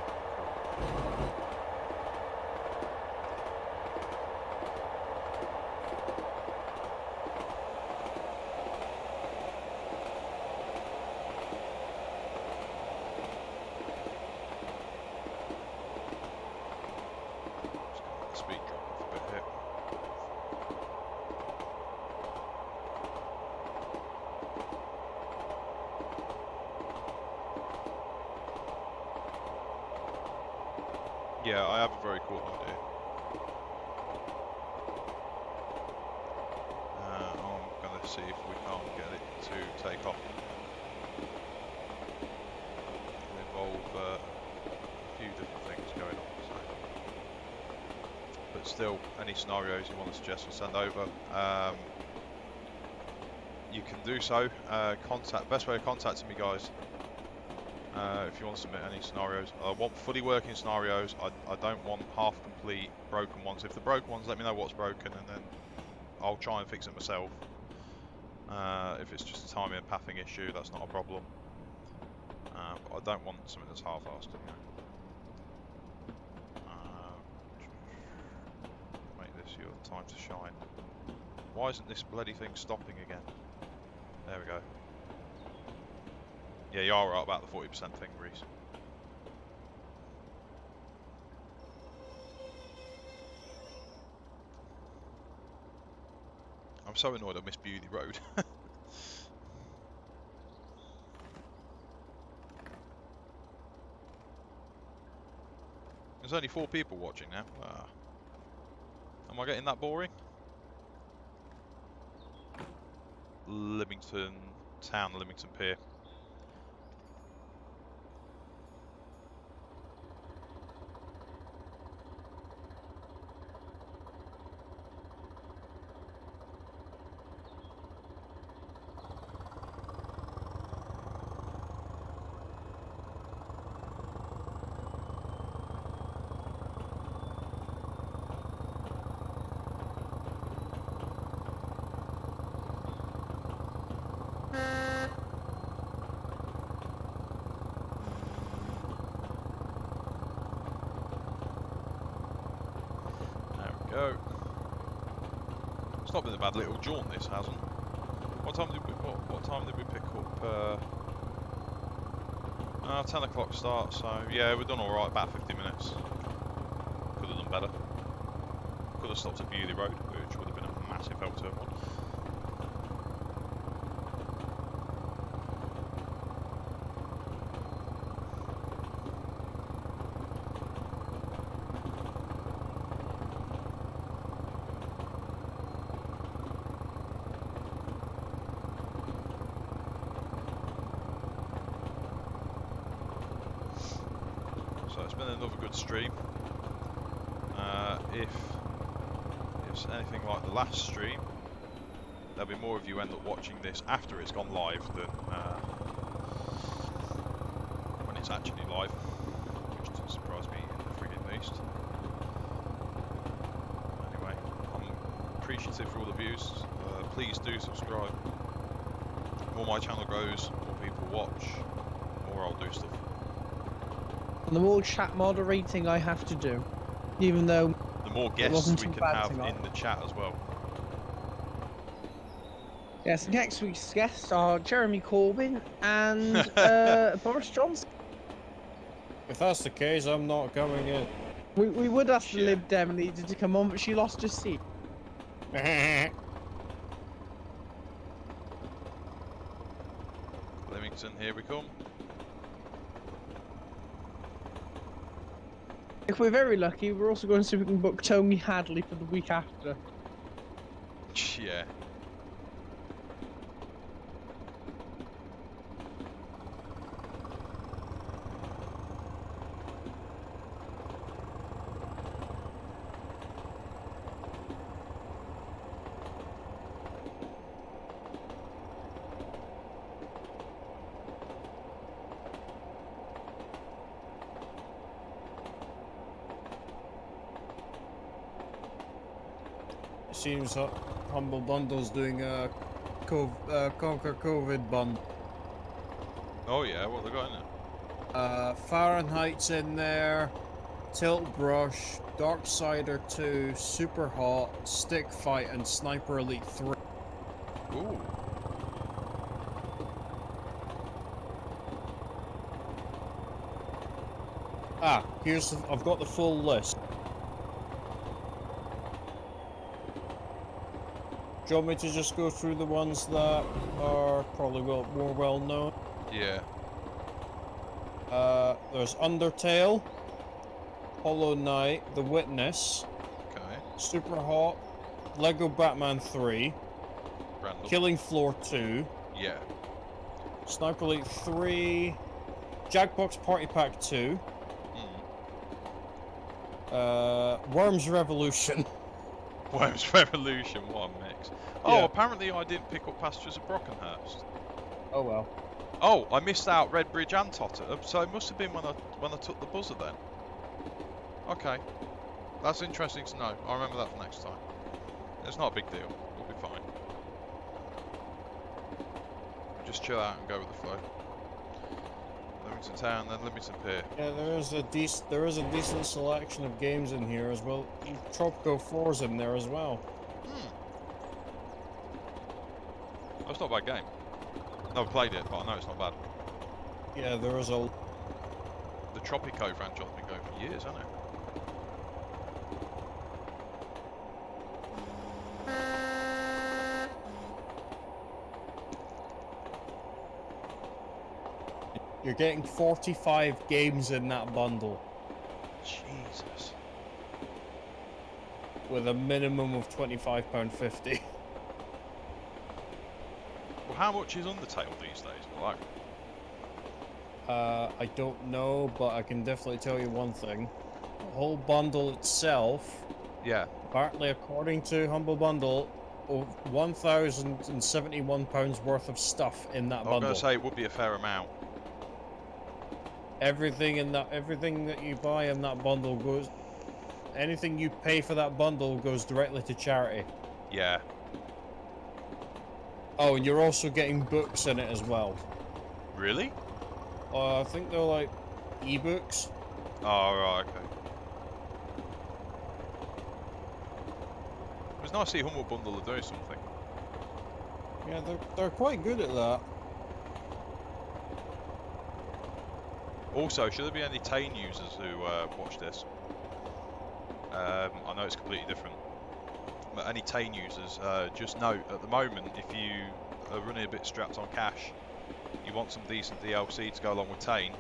Just gonna let the speed drop off a bit here. Yeah, I have a very cool idea. I'm going to see if we can't get it to take off. It'll involve a few different things going on. So. But still, any scenarios you want to suggest or send over, you can do so. Best way of contacting me, guys. If you want to submit any scenarios, I want fully working scenarios. I don't want half complete broken ones. If the broken ones, let me know what's broken, and then I'll try and fix it myself. If it's just a timing and pathing issue, that's not a problem. But I don't want something that's half-assed. Make this your time to shine. Why isn't this bloody thing stopping again? There we go. Yeah, you are right about the 40% thing, Reese. so annoyed I missed Beauty Road. There's only 4 people watching now. Am I getting that boring? Lymington Town, Lymington Pier. Go. It's not been a bad little jaunt, this hasn't. What time did we pick up? 10 o'clock start. So yeah, we've done all right. About 50 minutes. Could have done better. Could have stopped at Beauty Road, which would have been a massive help to everyone. So it's been another good stream. If it's anything like the last stream, there'll be more of you end up watching this after it's gone live than when it's actually live, which doesn't surprise me in the friggin' least. Anyway, I'm appreciative for all the views. Please do subscribe. The more my channel grows, more people watch, the more I'll do stuff. And the more chat moderating I have to do, even though The more guests we can have in the chat as well. yes, next week's guests are Jeremy Corbyn and Boris Johnson. If that's the case, I'm not going in. We would ask the Lib Dem leader to come on, but she lost her seat. Lymington, here we come. If we're very lucky, we're also going to see if we can book Tony Hadley for the week after. Yeah. Seems Humble Bundle's doing a Conquer COVID bundle. Oh yeah, what they got in it? Fahrenheit's in there, Tilt Brush, Darksider 2, Super Hot, Stick Fight, and Sniper Elite 3. Ooh. I've got the full list. Do you want me to just go through the ones that are probably more well known? Yeah. There's Undertale, Hollow Knight, The Witness, Okay. Super Hot, Lego Batman 3, Random. Killing Floor 2, Yeah. Sniper Elite 3, Jackbox Party Pack 2, Worms Revolution. Worms Revolution, what a mix. Oh, apparently I didn't pick up Pastures of Brockenhurst. Oh well. Oh, I missed out Redbridge and Tottenham, so it must have been when I took the buzzer then. Okay. That's interesting to know. I'll remember that for next time. It's not a big deal. We'll be fine. We'll just chill out and go with the flow. Lymington Town, then Lymington Pier. Yeah, there is a decent selection of games in here as well. Tropico 4's in there as well. That's not a bad game. I've never played it, but I know it's not bad. Yeah, there is a... The Tropico franchise has been going for years, hasn't it? You're getting 45 games in that bundle Jesus. with a minimum of £25.50. Well, how much is Undertale these days? Like, I don't know, but I can definitely tell you one thing. The whole bundle itself, yeah. apparently according to Humble Bundle, £1,071 worth of stuff in that I was bundle. going to say it would be a fair amount. Everything that you buy in that bundle goes, anything you pay for that bundle goes directly to charity. Yeah. Oh, and you're also getting books in it as well. Really? I think they're like ebooks. Oh, right, okay. It was nice to see Humble Bundle are doing something. Yeah, they're quite good at that. Also, should there be any Tane users who watch this? I know it's completely different. But any Tane users, just note, at the moment, if you are running a bit strapped on cash, you want some decent DLC to go along with Tane,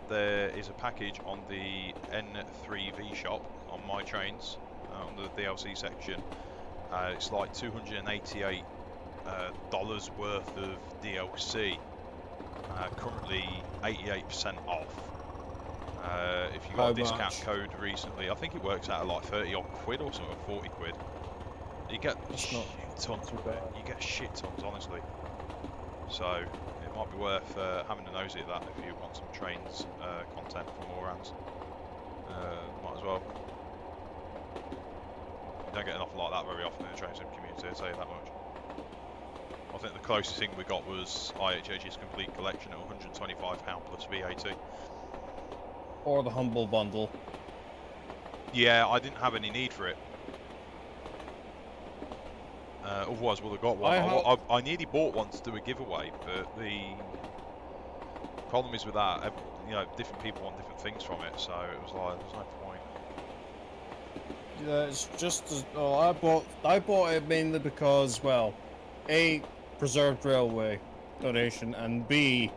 there is a package on the N3V shop on My Trains, on the DLC section. It's like $288 worth of DLC, currently 88% off. If you got a discount code recently, I think it works out at like 30 odd quid or something, 40 quid. You get shit tons of it. You get shit tons, honestly. So it might be worth having a nosy at that if you want some trains content from all rounds. Might as well. You don't get enough like that very often in the train sim community, I'll tell you that much. I think the closest thing we got was IHH's complete collection at £125 plus VAT. Or the Humble Bundle. Yeah, I didn't have any need for it. Otherwise, would have got one. I nearly bought one to do a giveaway, but the problem is with that, you know, different people want different things from it, so it was like there's no point. Yeah, it's just as I bought it mainly because, well, A, preserved railway donation, and B,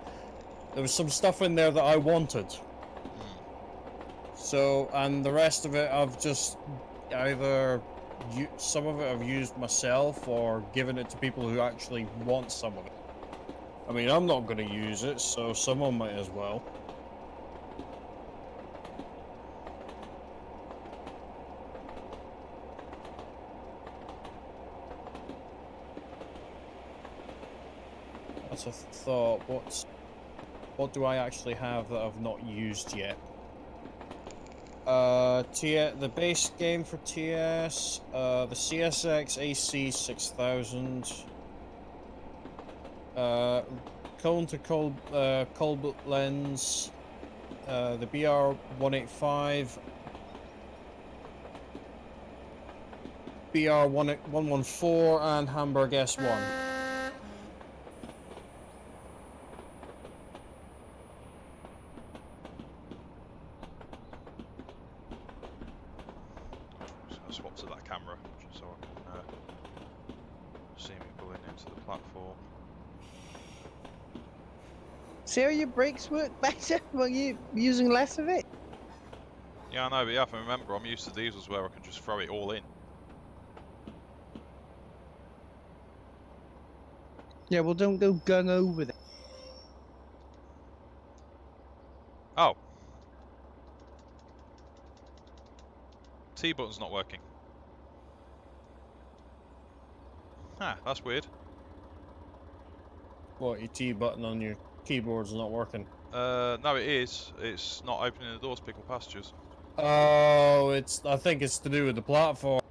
there was some stuff in there that I wanted. So, and the rest of it I've just either some of it I've used myself or given it to people who actually want some of it. I mean, I'm not going to use it, so someone might as well. That's a thought. What do I actually have that I've not used yet? The base game for TS, the CSX AC 6000, cone to Colbert lens, the BR 185, BR 114, and Hamburg S1. Swap to that camera just so I can see me pulling into the platform. See how your brakes work better when you're using less of it? Yeah, I know, but you have to remember, I'm used to diesels where I can just throw it all in. Yeah, well, don't go gung over it. Oh. T button's not working. Ah, that's weird. What, your T button on your keyboard's not working? No, it is. It's not opening the doors, Pickle Pastures. Oh, I think it's to do with the platform.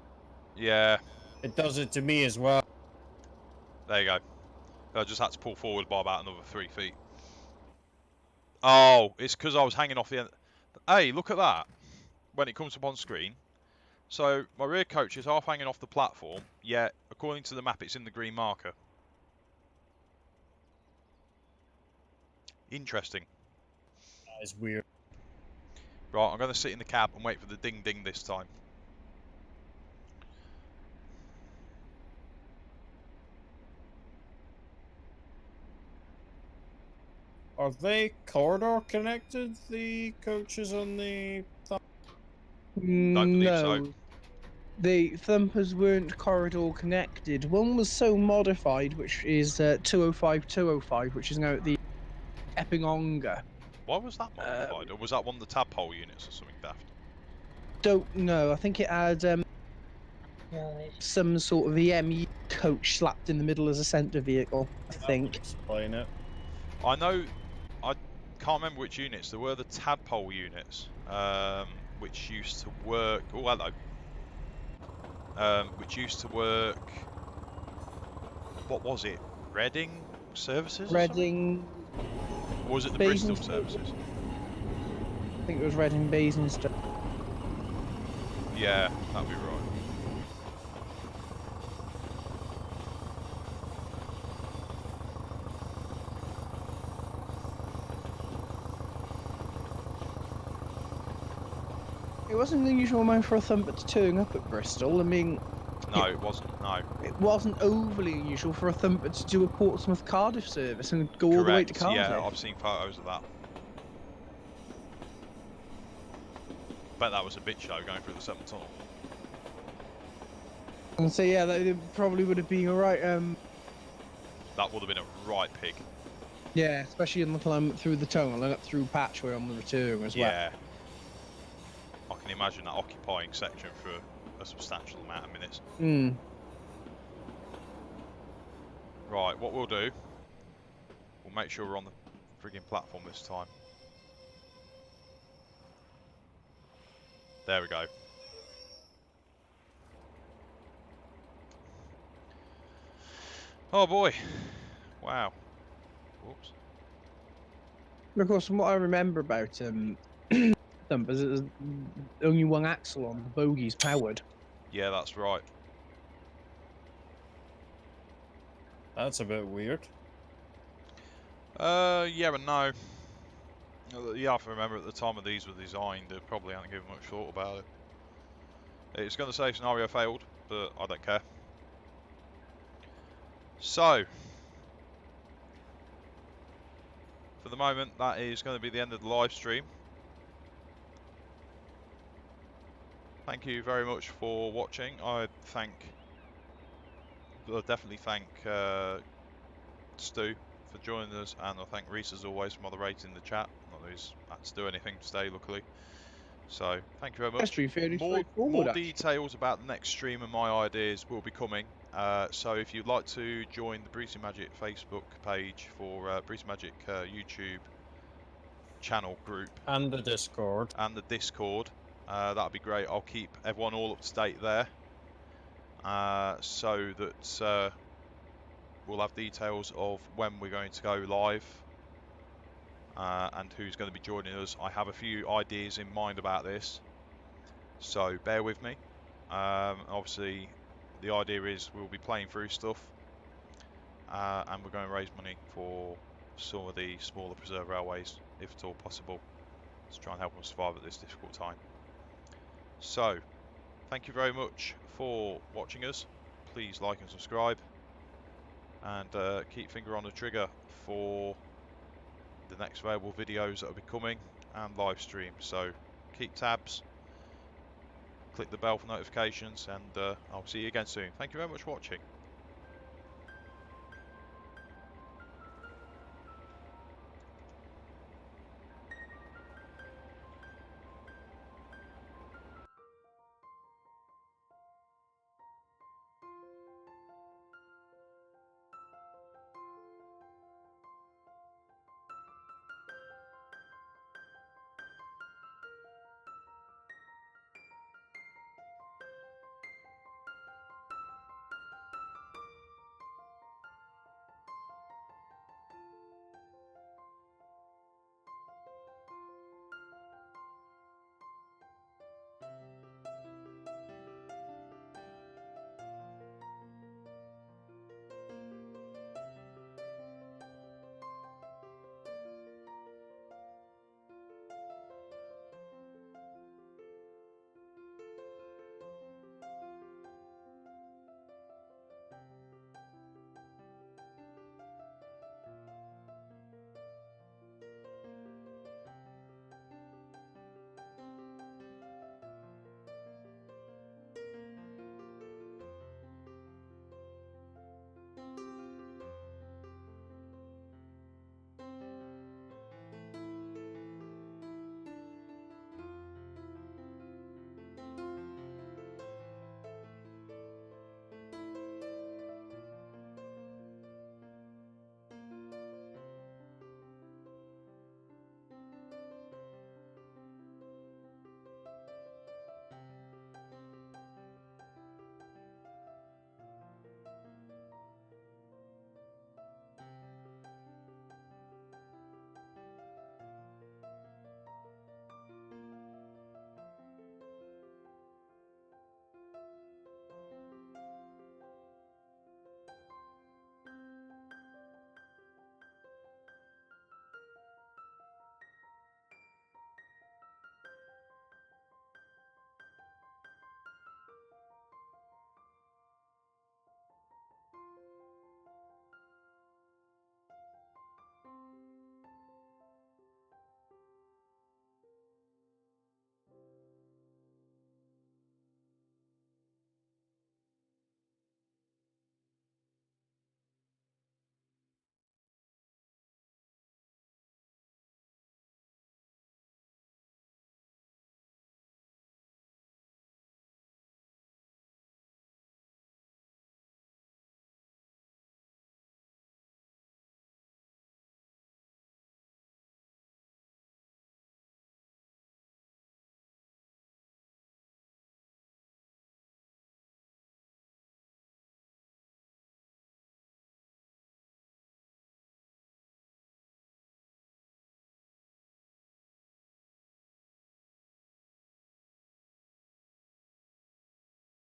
Yeah. It does it to me as well. There you go. I just had to pull forward by about another 3 feet. Oh, it's because I was hanging off the end. Hey, look at that. When it comes up on screen. So, my rear coach is half hanging off the platform, yet, according to the map, it's in the green marker. Interesting. That is weird. Right, I'm going to sit in the cab and wait for the ding ding this time. Are they corridor connected, the coaches on the... Don't believe so. No, the Thumpers weren't corridor connected. One was so modified, which is 205-205, which is now at the Epping-Ongar. Why was that modified? Or was that one of the tadpole units or something daft? Don't know. I think it had some sort of EMU coach slapped in the middle as a centre vehicle, I That think. would explain it. I know, I can't remember which units. There were the tadpole units, which used to work. Oh, hello. Which used to work. What was it? Reading services? Reading. Or was it the Bristol services? I think it was Reading Basingstoke. Yeah, that'd be right. It wasn't an unusual amount for a Thumper to turn up at Bristol. I mean, No, it wasn't. No. it wasn't overly unusual for a Thumper to do a Portsmouth-Cardiff service and go all the way to Correct. Cardiff. Yeah, I've seen photos of that. Bet that was a bit show going through the Severn Tunnel. And so yeah, that probably would have been alright. That would have been a right pig. Yeah, especially in the climb through the tunnel and up through Patchway on the return as well. Yeah. I can imagine that occupying section for a substantial amount of minutes. Hmm. Right, what we'll do, we'll make sure we're on the frigging platform this time. There we go. Oh boy. Wow. Whoops. Of course, from what I remember about Thumpers, it was only one axle on, the bogey's powered. Yeah, that's right. That's a bit weird. Yeah, but no. You have to remember at the time of these were designed, they probably hadn't given much thought about it. It's going to say scenario failed, but I don't care. So, for the moment, that is going to be the end of the live stream. Thank you very much for watching. I'll definitely thank Stu for joining us, and I thank Reese as always for moderating the chat. Not that he's had to do anything today, luckily. So, thank you very much. More details about the next stream and my ideas will be coming. So if you'd like to join the Brucie-Magik Facebook page for Brucie-Magik YouTube channel group. And the Discord. That'd be great. I'll keep everyone all up to date there. So that we'll have details of when we're going to go live. And who's going to be joining us. I have a few ideas in mind about this, so bear with me. Obviously, the idea is we'll be playing through stuff, and we're going to raise money for some of the smaller preserve railways, if at all possible, to try and help them survive at this difficult time. So, thank you very much for watching us. Please like and subscribe, and keep finger on the trigger for the next available videos that will be coming and live stream. So keep tabs, click the bell for notifications, and I'll see you again soon. Thank you very much for watching.